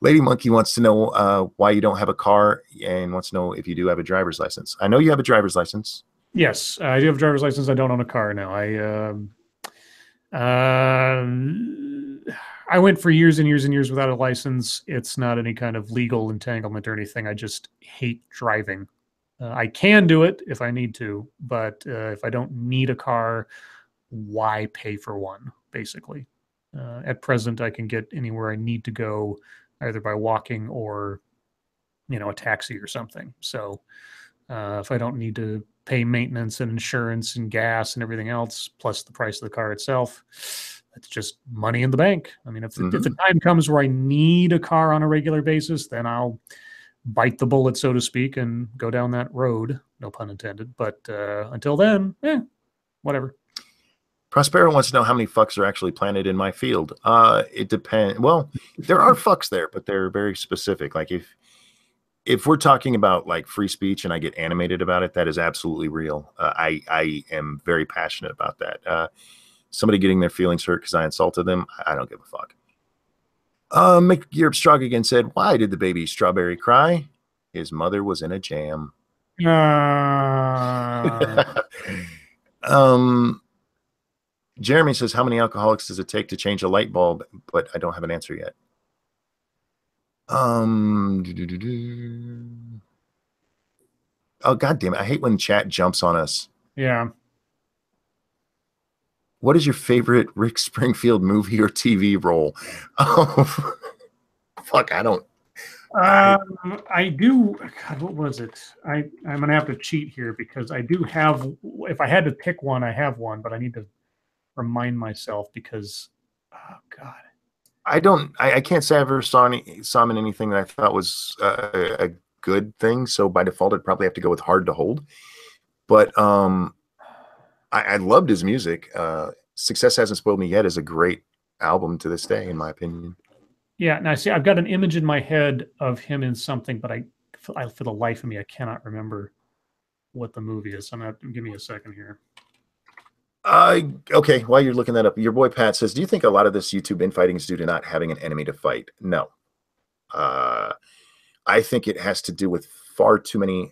Lady Monkey wants to know why you don't have a car and wants to know if you do have a driver's license. I know you have a driver's license. Yes, I do have a driver's license. I don't own a car now. I went for years and years and years without a license. It's not any kind of legal entanglement or anything. I just hate driving. I can do it if I need to, but if I don't need a car, why pay for one, basically? At present, I can get anywhere I need to go either by walking or, a taxi or something. So if I don't need to pay maintenance and insurance and gas and everything else, plus the price of the car itself, it's just money in the bank. I mean, if the time comes where I need a car on a regular basis, then I'll bite the bullet, so to speak, and go down that road. No pun intended. But until then, whatever. Prospero wants to know how many fucks are actually planted in my field. It depends. Well, there are fucks there, but they're very specific. Like if we're talking about like free speech and I get animated about it, that is absolutely real. I am very passionate about that. Somebody getting their feelings hurt because I insulted them, I don't give a fuck. Mick Yerb again said, why did the baby strawberry cry? His mother was in a jam. Jeremy says, how many alcoholics does it take to change a light bulb? But I don't have an answer yet. Oh, God damn it. I hate when chat jumps on us. Yeah. What is your favorite Rick Springfield movie or TV role? Oh, fuck, I don't. I do. God, what was it? I'm going to have to cheat here because I do have, if I had to pick one, I have one, but I need to remind myself because, oh, God. I can't say I ever saw him in anything that I thought was a good thing. So by default, I'd probably have to go with Hard to Hold. But I loved his music. Success Hasn't Spoiled Me Yet is a great album to this day, in my opinion. Yeah, now see, I've got an image in my head of him in something, but for the life of me, I cannot remember what the movie is. I'm gonna give me a second here. Okay, while you're looking that up, your boy Pat says, do you think a lot of this YouTube infighting is due to not having an enemy to fight? No. I think it has to do with far too many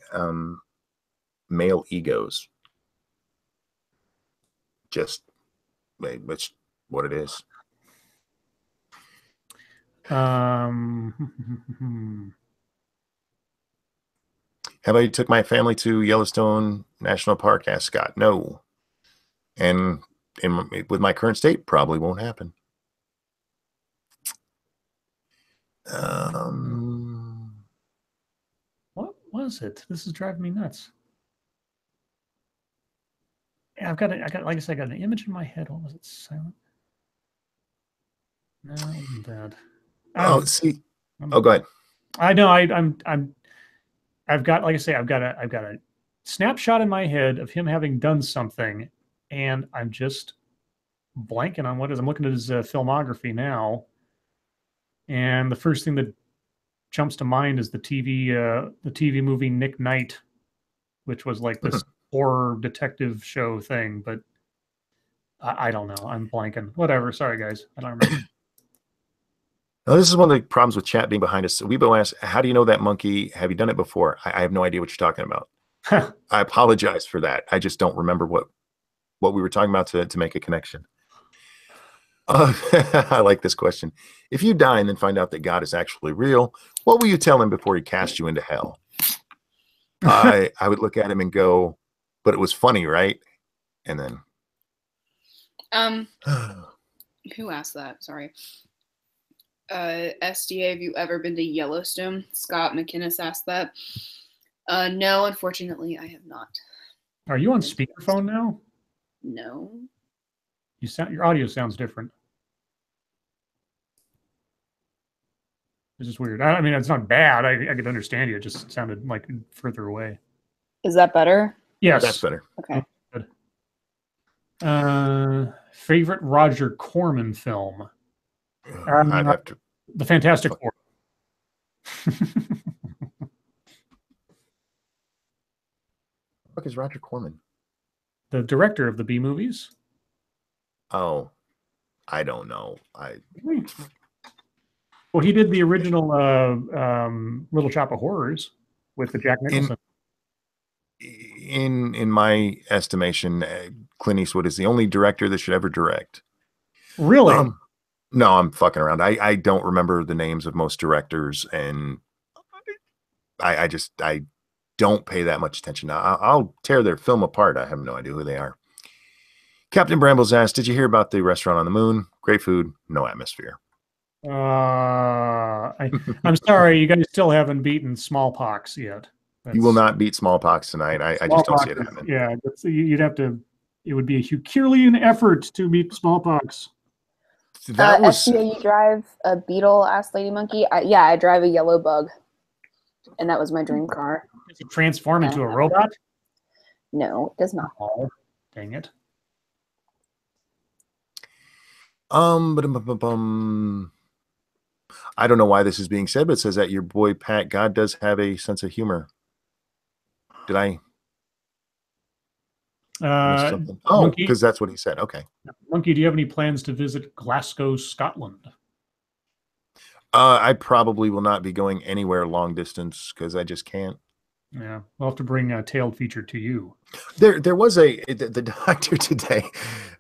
male egos. Just, that's what it is. How about you took my family to Yellowstone National Park? Asked Scott. No. And with my current state, probably won't happen. What was it? This is driving me nuts. Yeah, I've got like I said, I got an image in my head. What was it? Silent. No, it wasn't that. See. Oh, go ahead. I know. I've got, like I say, I've got a snapshot in my head of him having done something, and I'm just blanking on what it is. I'm looking at his filmography now, and the first thing that jumps to mind is the TV movie Nick Knight, which was like this horror detective show thing. But I don't know. I'm blanking. Whatever. Sorry, guys. I don't remember. Now, this is one of the problems with chat being behind us. Weibo asks, how do you know that monkey? Have you done it before? I have no idea what you're talking about. I apologize for that. I just don't remember what we were talking about to make a connection. I like this question. If you die and then find out that God is actually real, what will you tell him before he casts you into hell? I would look at him and go, but it was funny, right? And then who asked that? Sorry. SDA, have you ever been to Yellowstone? Scott McInnes asked that. No, unfortunately, I have not. Are you on speakerphone now? No. Your audio sounds different. This is weird. I mean, it's not bad. I could understand you. It just sounded like further away. Is that better? Yes. That's better. Okay. Good. Favorite Roger Corman film? I'd have to. The Fantastic Four. What is Roger Corman? The director of the B movies. Oh, I don't know. Well, he did the original Little Shop of Horrors with the Jack Nicholson. In my estimation, Clint Eastwood is the only director that should ever direct. Really? No, I'm fucking around. I don't remember the names of most directors, and I don't pay that much attention. I'll tear their film apart. I have no idea who they are. Captain Brambles asked, did you hear about the restaurant on the moon? Great food, no atmosphere. I'm sorry, you guys still haven't beaten smallpox yet. You will not beat smallpox tonight. I just don't see it happening. Yeah, you'd have to. It would be a Herculean effort to beat smallpox. That was. SCA, you drive a Beetle? Asked Lady Monkey. Yeah, I drive a yellow bug, and that was my dream car. Does it transform into a robot? No, it does not. Oh, dang it. I don't know why this is being said, but it says that your boy Pat God does have a sense of humor. Did I? Oh, because that's what he said. Okay. Monkey, do you have any plans to visit Glasgow, Scotland? I probably will not be going anywhere long distance because I just can't. Yeah, we'll have to bring a tailed feature to you. There was the doctor today,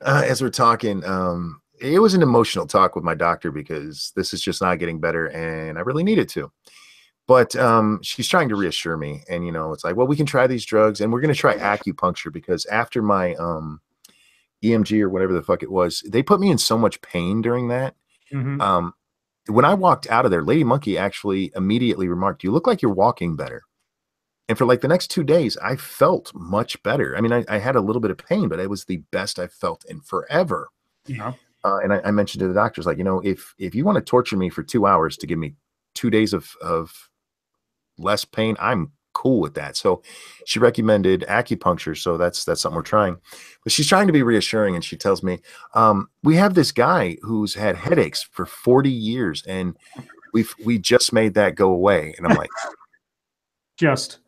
as we're talking. It was an emotional talk with my doctor because this is just not getting better, and I really need it to. But she's trying to reassure me, and it's like, well, we can try these drugs, and we're going to try acupuncture because after my EMG or whatever the fuck it was, they put me in so much pain during that. Mm-hmm. When I walked out of there, Lady Monkey actually immediately remarked, "You look like you're walking better." And for like the next 2 days, I felt much better. I mean, I had a little bit of pain, but it was the best I felt in forever. Yeah. And I mentioned to the doctors, like, if you want to torture me for 2 hours to give me 2 days of less pain, I'm cool with that. So she recommended acupuncture. So that's something we're trying. But she's trying to be reassuring, and she tells me, we have this guy who's had headaches for 40 years, and we just made that go away. And I'm like, Just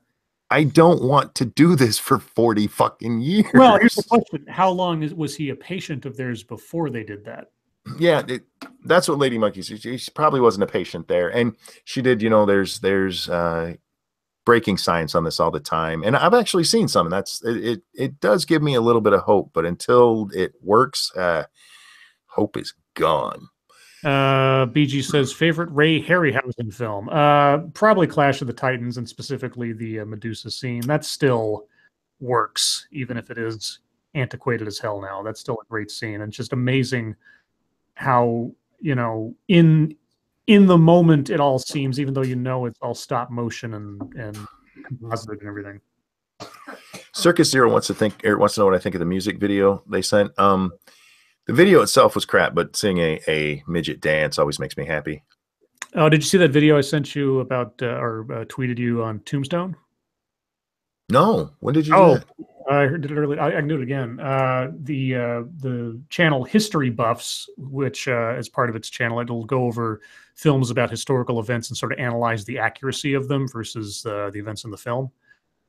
I don't want to do this for 40 fucking years. well, here's the question: how long was he a patient of theirs before they did that? Yeah, that's what Lady Monkey said. She probably wasn't a patient there, and she did. There's breaking science on this all the time, and I've actually seen some, and it does give me a little bit of hope. But until it works, hope is gone. BG says favorite Ray Harryhausen film. Probably Clash of the Titans, and specifically the Medusa scene. That still works, even if it is antiquated as hell now. That's still a great scene, and just amazing how in the moment it all seems, even though it's all stop motion and composited and everything. Circus Zero wants to know what I think of the music video they sent. The video itself was crap, but seeing a midget dance always makes me happy. Oh, did you see that video I sent you about or tweeted you on Tombstone? No, when did you do that? I did it earlier. I can do it again. The channel History Buffs, which as part of its channel, it'll go over films about historical events and sort of analyze the accuracy of them versus the events in the film.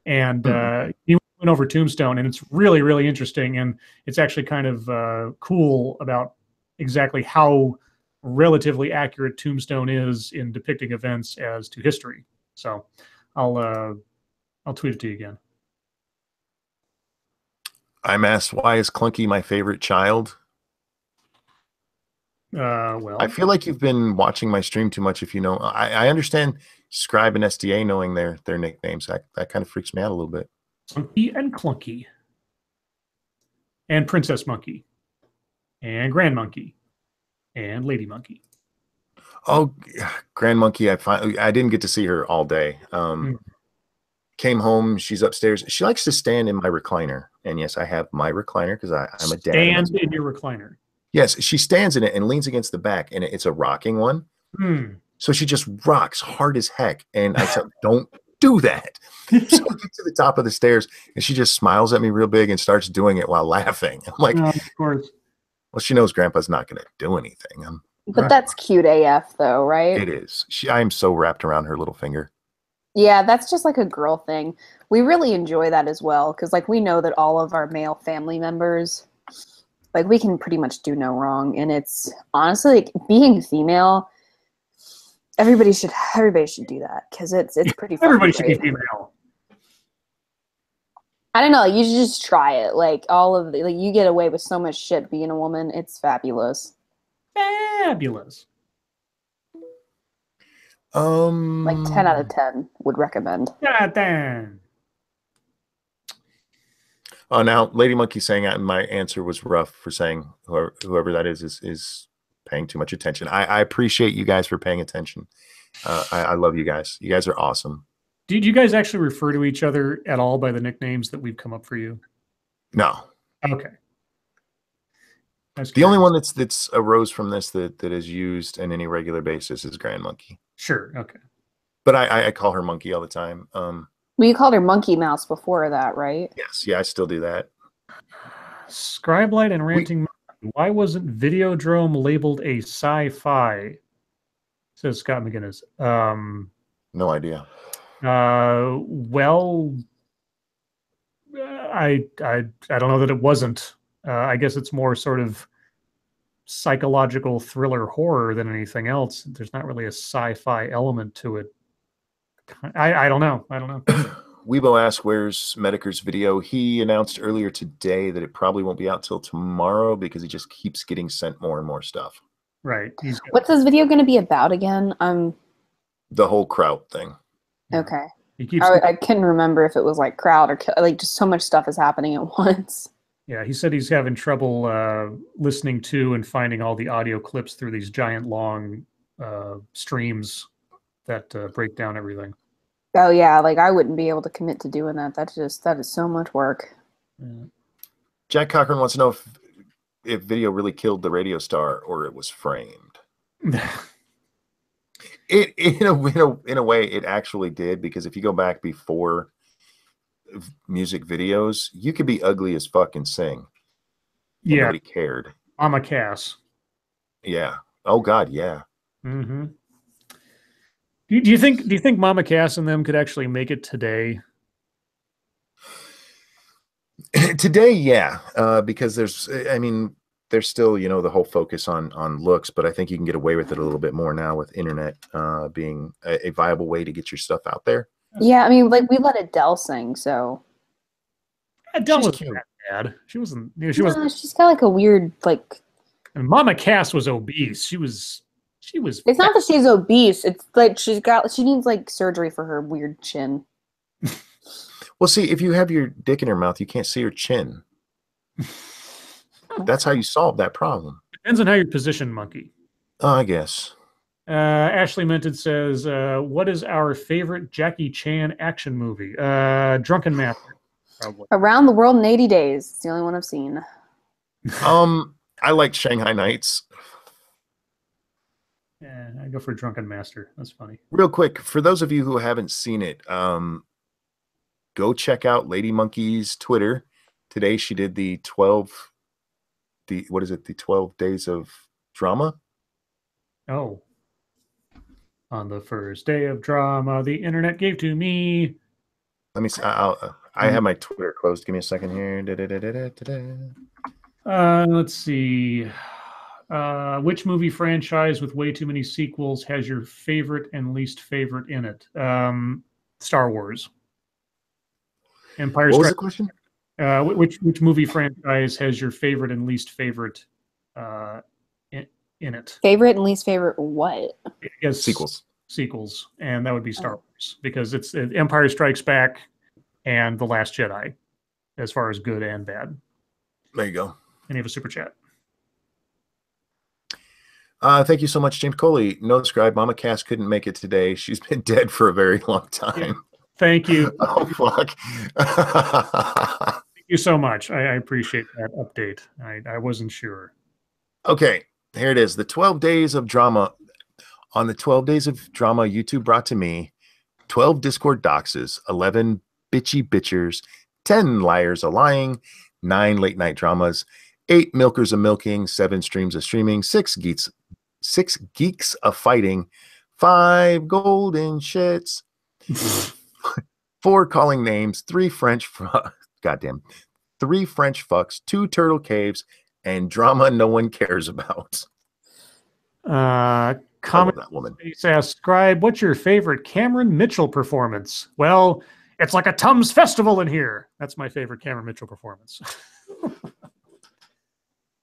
And he went over Tombstone, and it's really, really interesting. And it's actually kind of cool about exactly how relatively accurate Tombstone is in depicting events as to history. So I'll tweet it to you again. I'm asked, why is Clunky my favorite child? Well, I feel like you've been watching my stream too much. If you know, I understand Scribe and SDA knowing their nicknames. That kind of freaks me out a little bit. Clunky and Clunky, and Princess Monkey, and Grand Monkey, and Lady Monkey. Oh, Grand Monkey! I didn't get to see her all day. Came home. She's upstairs. She likes to stand in my recliner, and yes, I have my recliner because I'm a dad. Stand in your recliner. Yes, she stands in it and leans against the back, and it's a rocking one. So she just rocks hard as heck. And I said, don't do that. So I get to the top of the stairs, and she just smiles at me real big and starts doing it while laughing. I'm like, of course. Well, she knows Grandpa's not going to do anything. But that's cute AF, though, right? It is. I'm so wrapped around her little finger. Yeah, that's just like a girl thing. We really enjoy that as well, because like we know that all of our male family members, like we can pretty much do no wrong, and it's honestly like being female. Everybody should do that because it's pretty. Everybody should be female. I don't know. You should just try it. Like you get away with so much shit being a woman. It's fabulous. Fabulous. Like 10 out of 10 would recommend. Damn. Oh, now Lady Monkey saying my answer was rough for saying whoever that is paying too much attention. I appreciate you guys for paying attention. I love you guys. You guys are awesome. Did you guys actually refer to each other at all by the nicknames that we've come up for you? No. Okay. The only one that's arose from this that is used on any regular basis is Grand Monkey. Sure. Okay. But I call her Monkey all the time. Well, you called her Monkey Mouse before that, right? Yes. Yeah, I still do that. Scribe Light and Ranting. Why wasn't Videodrome labeled a sci-fi? Says Scott McGinnis. No idea. Well, I don't know that it wasn't. I guess it's more sort of psychological thriller horror than anything else. There's not really a sci-fi element to it. I don't know. Weibo asked, where's Mediker's video? He announced earlier today that it probably won't be out till tomorrow because he just keeps getting sent more and more stuff. Right. What's this video going to be about again? The whole Kraut thing. Okay. I couldn't remember if it was like Kraut or like just so much stuff is happening at once. Yeah, he said he's having trouble listening to and finding all the audio clips through these giant long streams that break down everything. Oh yeah, like I wouldn't be able to commit to doing that. That is so much work. Yeah. Jack Cochran wants to know if video really killed the radio star or it was framed. It in a way it actually did, because if you go back before music videos, you could be ugly as fuck and sing, and Yeah, nobody cared. Mama Cass. Yeah. Oh God, yeah. Mm-hmm. Do you think Mama Cass and them could actually make it today? Today, yeah, because there's still, the whole focus on looks, but I think you can get away with it a little bit more now with internet being a viable way to get your stuff out there. Yeah, I mean, like we let Adele sing, so Adele She's was cute. that bad. She wasn't. no, she's got like a weird like. And Mama Cass was obese. She was. It's not that she's obese. It's like she needs like surgery for her weird chin. Well, see, if you have your dick in her mouth, you can't see her chin. That's how you solve that problem. Depends on how you position, monkey. I guess. Ashley Minted says, "What is our favorite Jackie Chan action movie? Drunken Master, probably. Around the World in 80 Days. It's the only one I've seen. I like Shanghai Nights. Yeah, I go for Drunken Master. That's funny. Real quick, for those of you who haven't seen it, go check out Lady Monkey's Twitter. Today she did the 12 days of drama. Oh. On the first day of drama, the internet gave to me. Let me see. I have my Twitter closed. Give me a second here. Let's see. Which movie franchise with way too many sequels has your favorite and least favorite in it? Star Wars. Empire What was Strikes. the question? Which movie franchise has your favorite and least favorite in it? Favorite and least favorite what? Yes, sequels, and that would be Star Wars, because it's Empire Strikes Back and The Last Jedi, as far as good and bad. There you go. And you have a super chat. Thank you so much, James Coley. No Scribe. Mama Cass couldn't make it today. She's been dead for a very long time. Yeah. Thank you. Oh, fuck. Thank you so much. I appreciate that update. I wasn't sure. Okay, here it is. The 12 days of drama. On the 12 days of drama YouTube brought to me, 12 Discord doxes, 11 bitchy bitchers, 10 liars a lying, 9 late night dramas, 8 milkers a milking, 7 streams of streaming, 6 geeks a fighting, 5 golden shits, 4 calling names, 3 French fucks, 2 turtle caves, and drama no one cares about. Comment that woman. Says, Scribe, what's your favorite Cameron Mitchell performance? Well, it's like a Tums festival in here. That's my favorite Cameron Mitchell performance.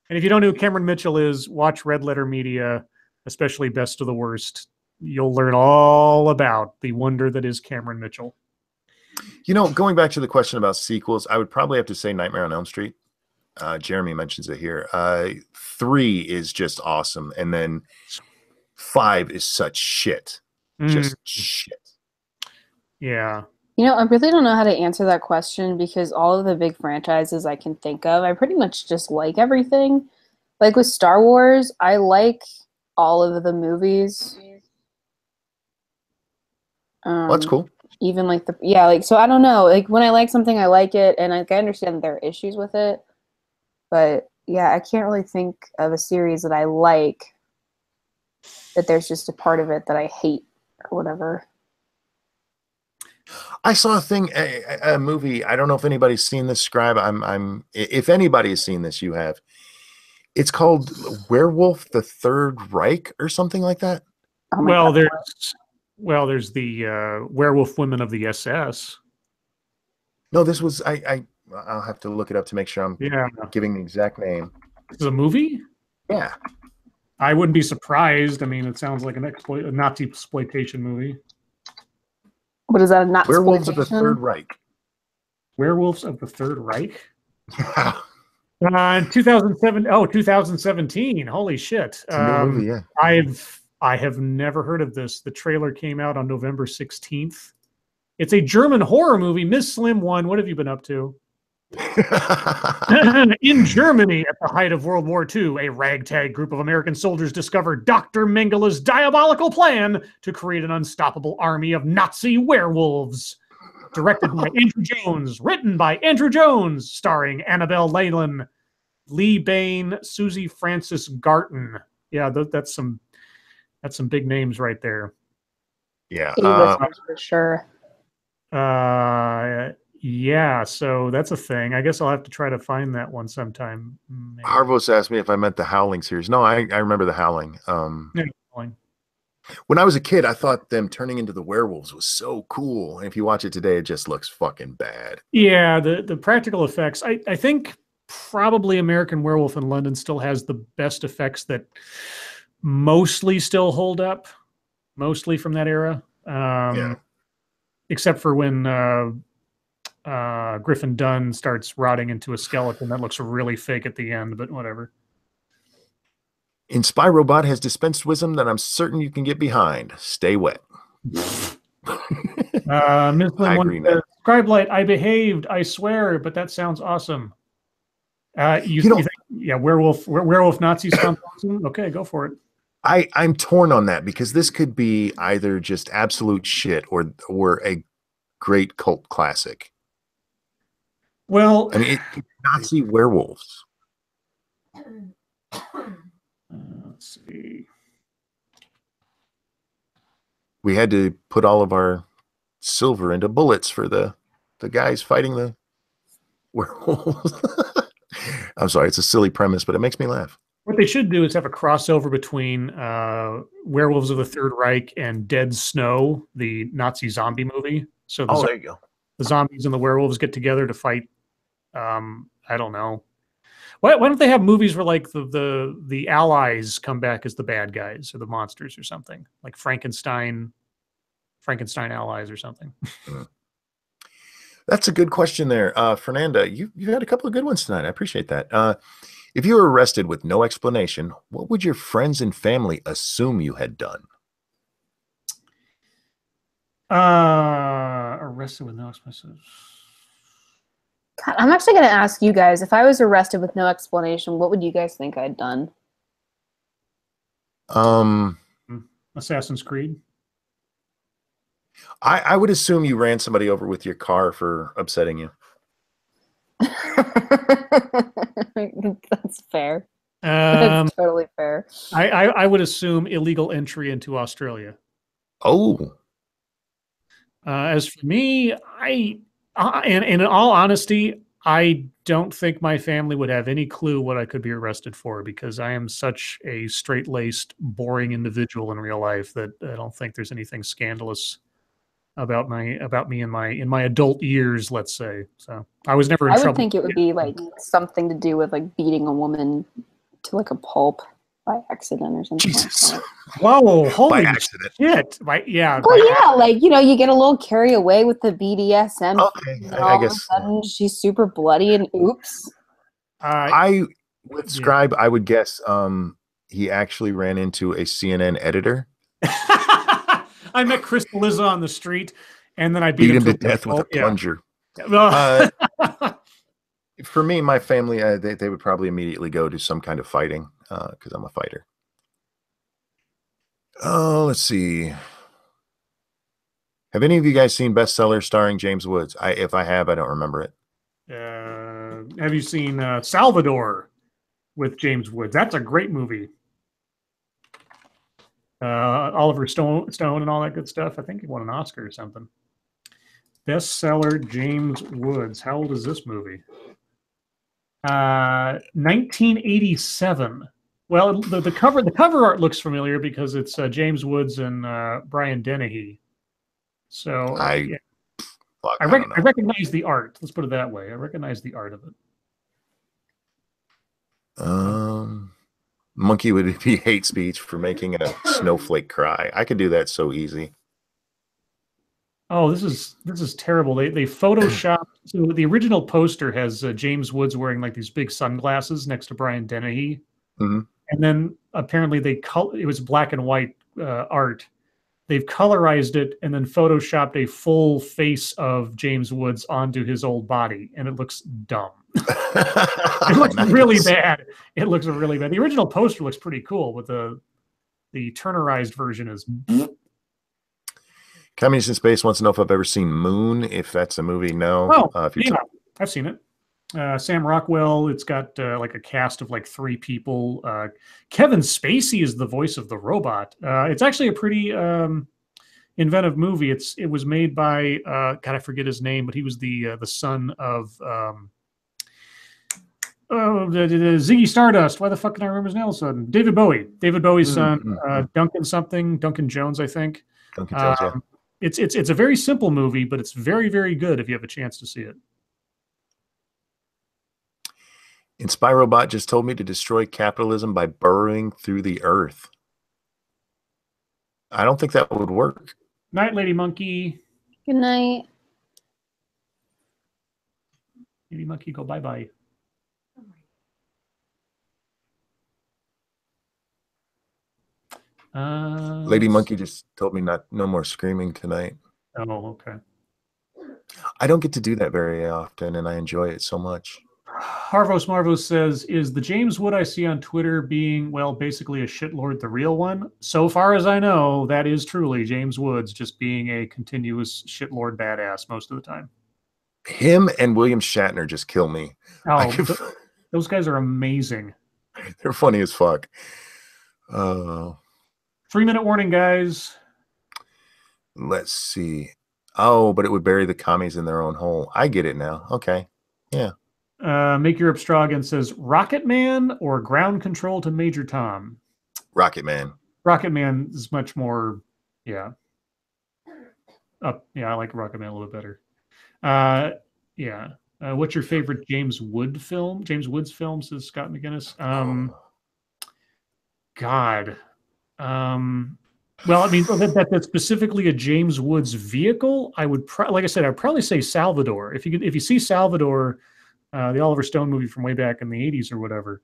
And if you don't know who Cameron Mitchell is, watch Red Letter Media, especially Best of the Worst. You'll learn all about the wonder that is Cameron Mitchell. Going back to the question about sequels, I would probably have to say Nightmare on Elm Street. Jeremy mentions it here. 3 is just awesome. And then 5 is such shit. Just shit. Yeah. I really don't know how to answer that question, because all of the big franchises I can think of, I pretty much just like everything. Like with Star Wars, I like all of the movies. That's cool. Even like so I don't know. Like when I like something, I like it, and I understand that there are issues with it. But yeah, I can't really think of a series that I like that there's just a part of it that I hate or whatever. I saw a movie. I don't know if anybody's seen this, Scribe. If anybody has seen this, you have. It's called Werewolf the Third Reich or something like that. Oh my God. There's the Werewolf Women of the SS. No, this was I'll have to look it up to make sure I'm giving the exact name. This is a movie? Yeah. I wouldn't be surprised. I mean, it sounds like a Nazi exploitation movie. What is that? Not Werewolves of the Third Reich. Werewolves of the Third Reich? Yeah. 2017. Holy shit. It's a new movie, yeah. I have never heard of this. The trailer came out on November 16th. It's a German horror movie. Miss Slim 1, what have you been up to? In Germany, at the height of World War II, a ragtag group of American soldiers discovered Dr. Mengele's diabolical plan to create an unstoppable army of Nazi werewolves. Directed by Andrew Jones, written by Andrew Jones, starring Annabelle Leyland, Lee Bain, Susie Francis Garton. Yeah, that's some big names right there. Yeah. A-listers for sure. Yeah, so that's a thing. I guess I'll have to try to find that one sometime. Maybe. Harvos asked me if I meant the Howling series. No, I remember the Howling. Yeah, When I was a kid, I thought them turning into the werewolves was so cool. And if you watch it today, it just looks fucking bad. yeah, the practical effects. I think probably American Werewolf in London still has the best effects that mostly still hold up, mostly from that era. Yeah. Except for when Griffin Dunn starts rotting into a skeleton that looks really fake at the end, but whatever. In Spy Robot has dispensed wisdom that I'm certain you can get behind. Stay wet. Ms. I Lim agree now. Scribe Light, I behaved, I swear, but that sounds awesome. You think, yeah, werewolf Nazis sound awesome? Okay, go for it. I'm torn on that because this could be either just absolute shit or a great cult classic. Well, I mean, Nazi werewolves. Let's see. We had to put all of our silver into bullets for the guys fighting the werewolves. I'm sorry, it's a silly premise, but it makes me laugh. What they should do is have a crossover between Werewolves of the Third Reich and Dead Snow, the Nazi zombie movie. So There you go. The zombies and the werewolves get together to fight. I don't know. Why don't they have movies where like the allies come back as the bad guys or the monsters or something, like Frankenstein allies or something? That's a good question there, Fernanda. You had a couple of good ones tonight. I appreciate that. If you were arrested with no explanation, what would your friends and family assume you had done? Arrested with no explanation. God, I'm actually going to ask you guys, if I was arrested with no explanation, what would you guys think I'd done? Assassin's Creed. I would assume you ran somebody over with your car for upsetting you. That's fair. That's totally fair. I would assume illegal entry into Australia. Oh. As for me, and in all honesty, I don't think my family would have any clue what I could be arrested for because I am such a straight-laced, boring individual in real life that I don't think there's anything scandalous about me in my adult years, let's say. So I was never in trouble. I would think it would be like something to do with like beating a woman to like a pulp by accident or something. Jesus. Like that. Whoa, holy By accident. shit. Like, you get a little carry away with the BDSM. Okay, and all of a sudden she's super bloody and oops. With Scribe, I would guess he actually ran into a CNN editor. I met Chris Liza on the street, and then I beat him to death with a plunger. Yeah. For me, my family, they would probably immediately go to some kind of fighting because I'm a fighter. Oh, let's see. Have any of you guys seen Bestseller starring James Woods? If I have, I don't remember it. Have you seen Salvador with James Woods? That's a great movie. Oliver Stone and all that good stuff. I think he won an Oscar or something. Bestseller James Woods. How old is this movie? 1987. Well, the cover art looks familiar because it's James Woods and Brian Dennehy. So I recognize the art. Let's put it that way. I recognize the art of it. Monkey would be hate speech for making a snowflake cry. I could do that so easy. Oh, this is terrible. They photoshopped. So the original poster has James Woods wearing like these big sunglasses next to Brian Dennehy, and then apparently it was black and white art, they've colorized it and then photoshopped a full face of James Woods onto his old body, and it looks dumb. It looks really bad. It looks really bad. The original poster looks pretty cool, but the turnerized version is. Communist in Space wants to know if I've ever seen Moon. If that's a movie, no. Oh, yeah, I've seen it. Sam Rockwell. It's got like a cast of like 3 people. Kevin Spacey is the voice of the robot. It's actually a pretty inventive movie. It was made by God, I forget his name, but he was the son of the Ziggy Stardust. Why the fuck can I remember his name all of a sudden? David Bowie. David Bowie's son, Duncan Jones, I think. Duncan Jones, yeah. It's a very simple movie, but it's very, very good if you have a chance to see it. Inspirobot just told me to destroy capitalism by burrowing through the earth. I don't think that would work. Night, Lady Monkey. Good night. Lady Monkey, go bye-bye. Lady Monkey just told me no more screaming tonight. Oh, okay. I don't get to do that very often, and I enjoy it so much. Harvos Marvos says, is the James Wood I see on Twitter being, well, basically a shitlord the real one? So far as I know, that is truly James Woods just being a continuous shitlord badass most of the time. Him and William Shatner just kill me. Oh, those guys are amazing. They're funny as fuck. 3-minute warning, guys. Let's see. Oh, but it would bury the commies in their own hole. I get it now. Okay. Yeah. Make Europe Strogan says, Rocket Man or Ground Control to Major Tom? Rocket Man. Rocket Man is much more, yeah. Yeah, I like Rocket Man a little bit better. Yeah. What's your favorite James Woods film, says Scott McGinnis? God. Well, I mean, that's specifically a James Woods vehicle. I would, like I said, I'd probably say Salvador. If you see Salvador, the Oliver Stone movie from way back in the 80s or whatever,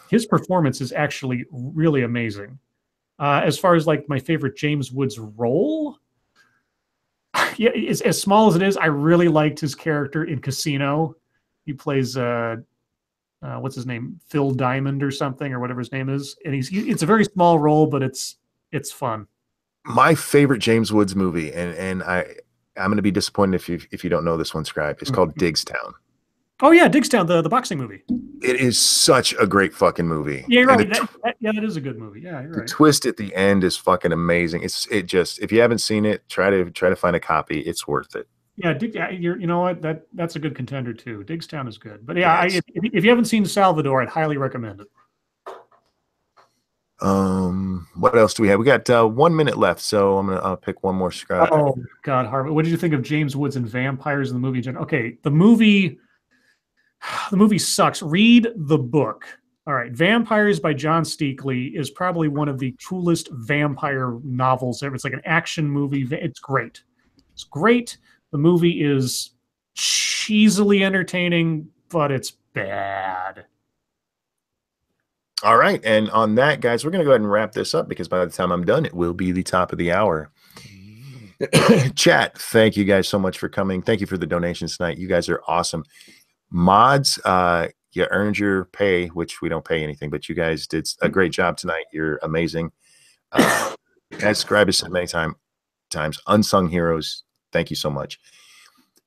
his performance is actually really amazing. As far as like my favorite James Woods role, yeah, it's, as small as it is, I really liked his character in Casino. He plays what's his name, Phil Diamond or something, or whatever his name is, and it's a very small role, but it's fun. My favorite James Woods movie, and I'm going to be disappointed if you don't know this one, Scribe. It's called Digstown. Oh yeah, Digstown, the boxing movie. It is such a great fucking movie. Yeah, you're right. That is a good movie. Yeah, you're right. The twist at the end is fucking amazing. It just, if you haven't seen it, try to find a copy. It's worth it. Yeah, you know what? That's a good contender too. Digstown is good, but yeah, if you haven't seen Salvador, I'd highly recommend it. What else do we have? We got 1 minute left, so I'm gonna pick one more Scribe. Oh God, Harvey, what did you think of James Woods and vampires in the movie? Okay, the movie sucks. Read the book. All right, Vampires by John Steakley is probably one of the coolest vampire novels ever. It's like an action movie. It's great. It's great. The movie is cheesily entertaining, but it's bad. All right, and on that, guys, we're going to go ahead and wrap this up because by the time I'm done, it will be the top of the hour. Chat, thank you guys so much for coming. Thank you for the donations tonight. You guys are awesome. Mods, you earned your pay, which we don't pay anything, but you guys did a great job tonight. You're amazing. As Scribe has said many times, unsung heroes, thank you so much.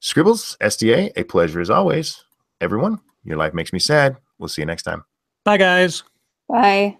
Scribbles, SDA, a pleasure as always. Everyone, your life makes me sad. We'll see you next time. Bye, guys. Bye.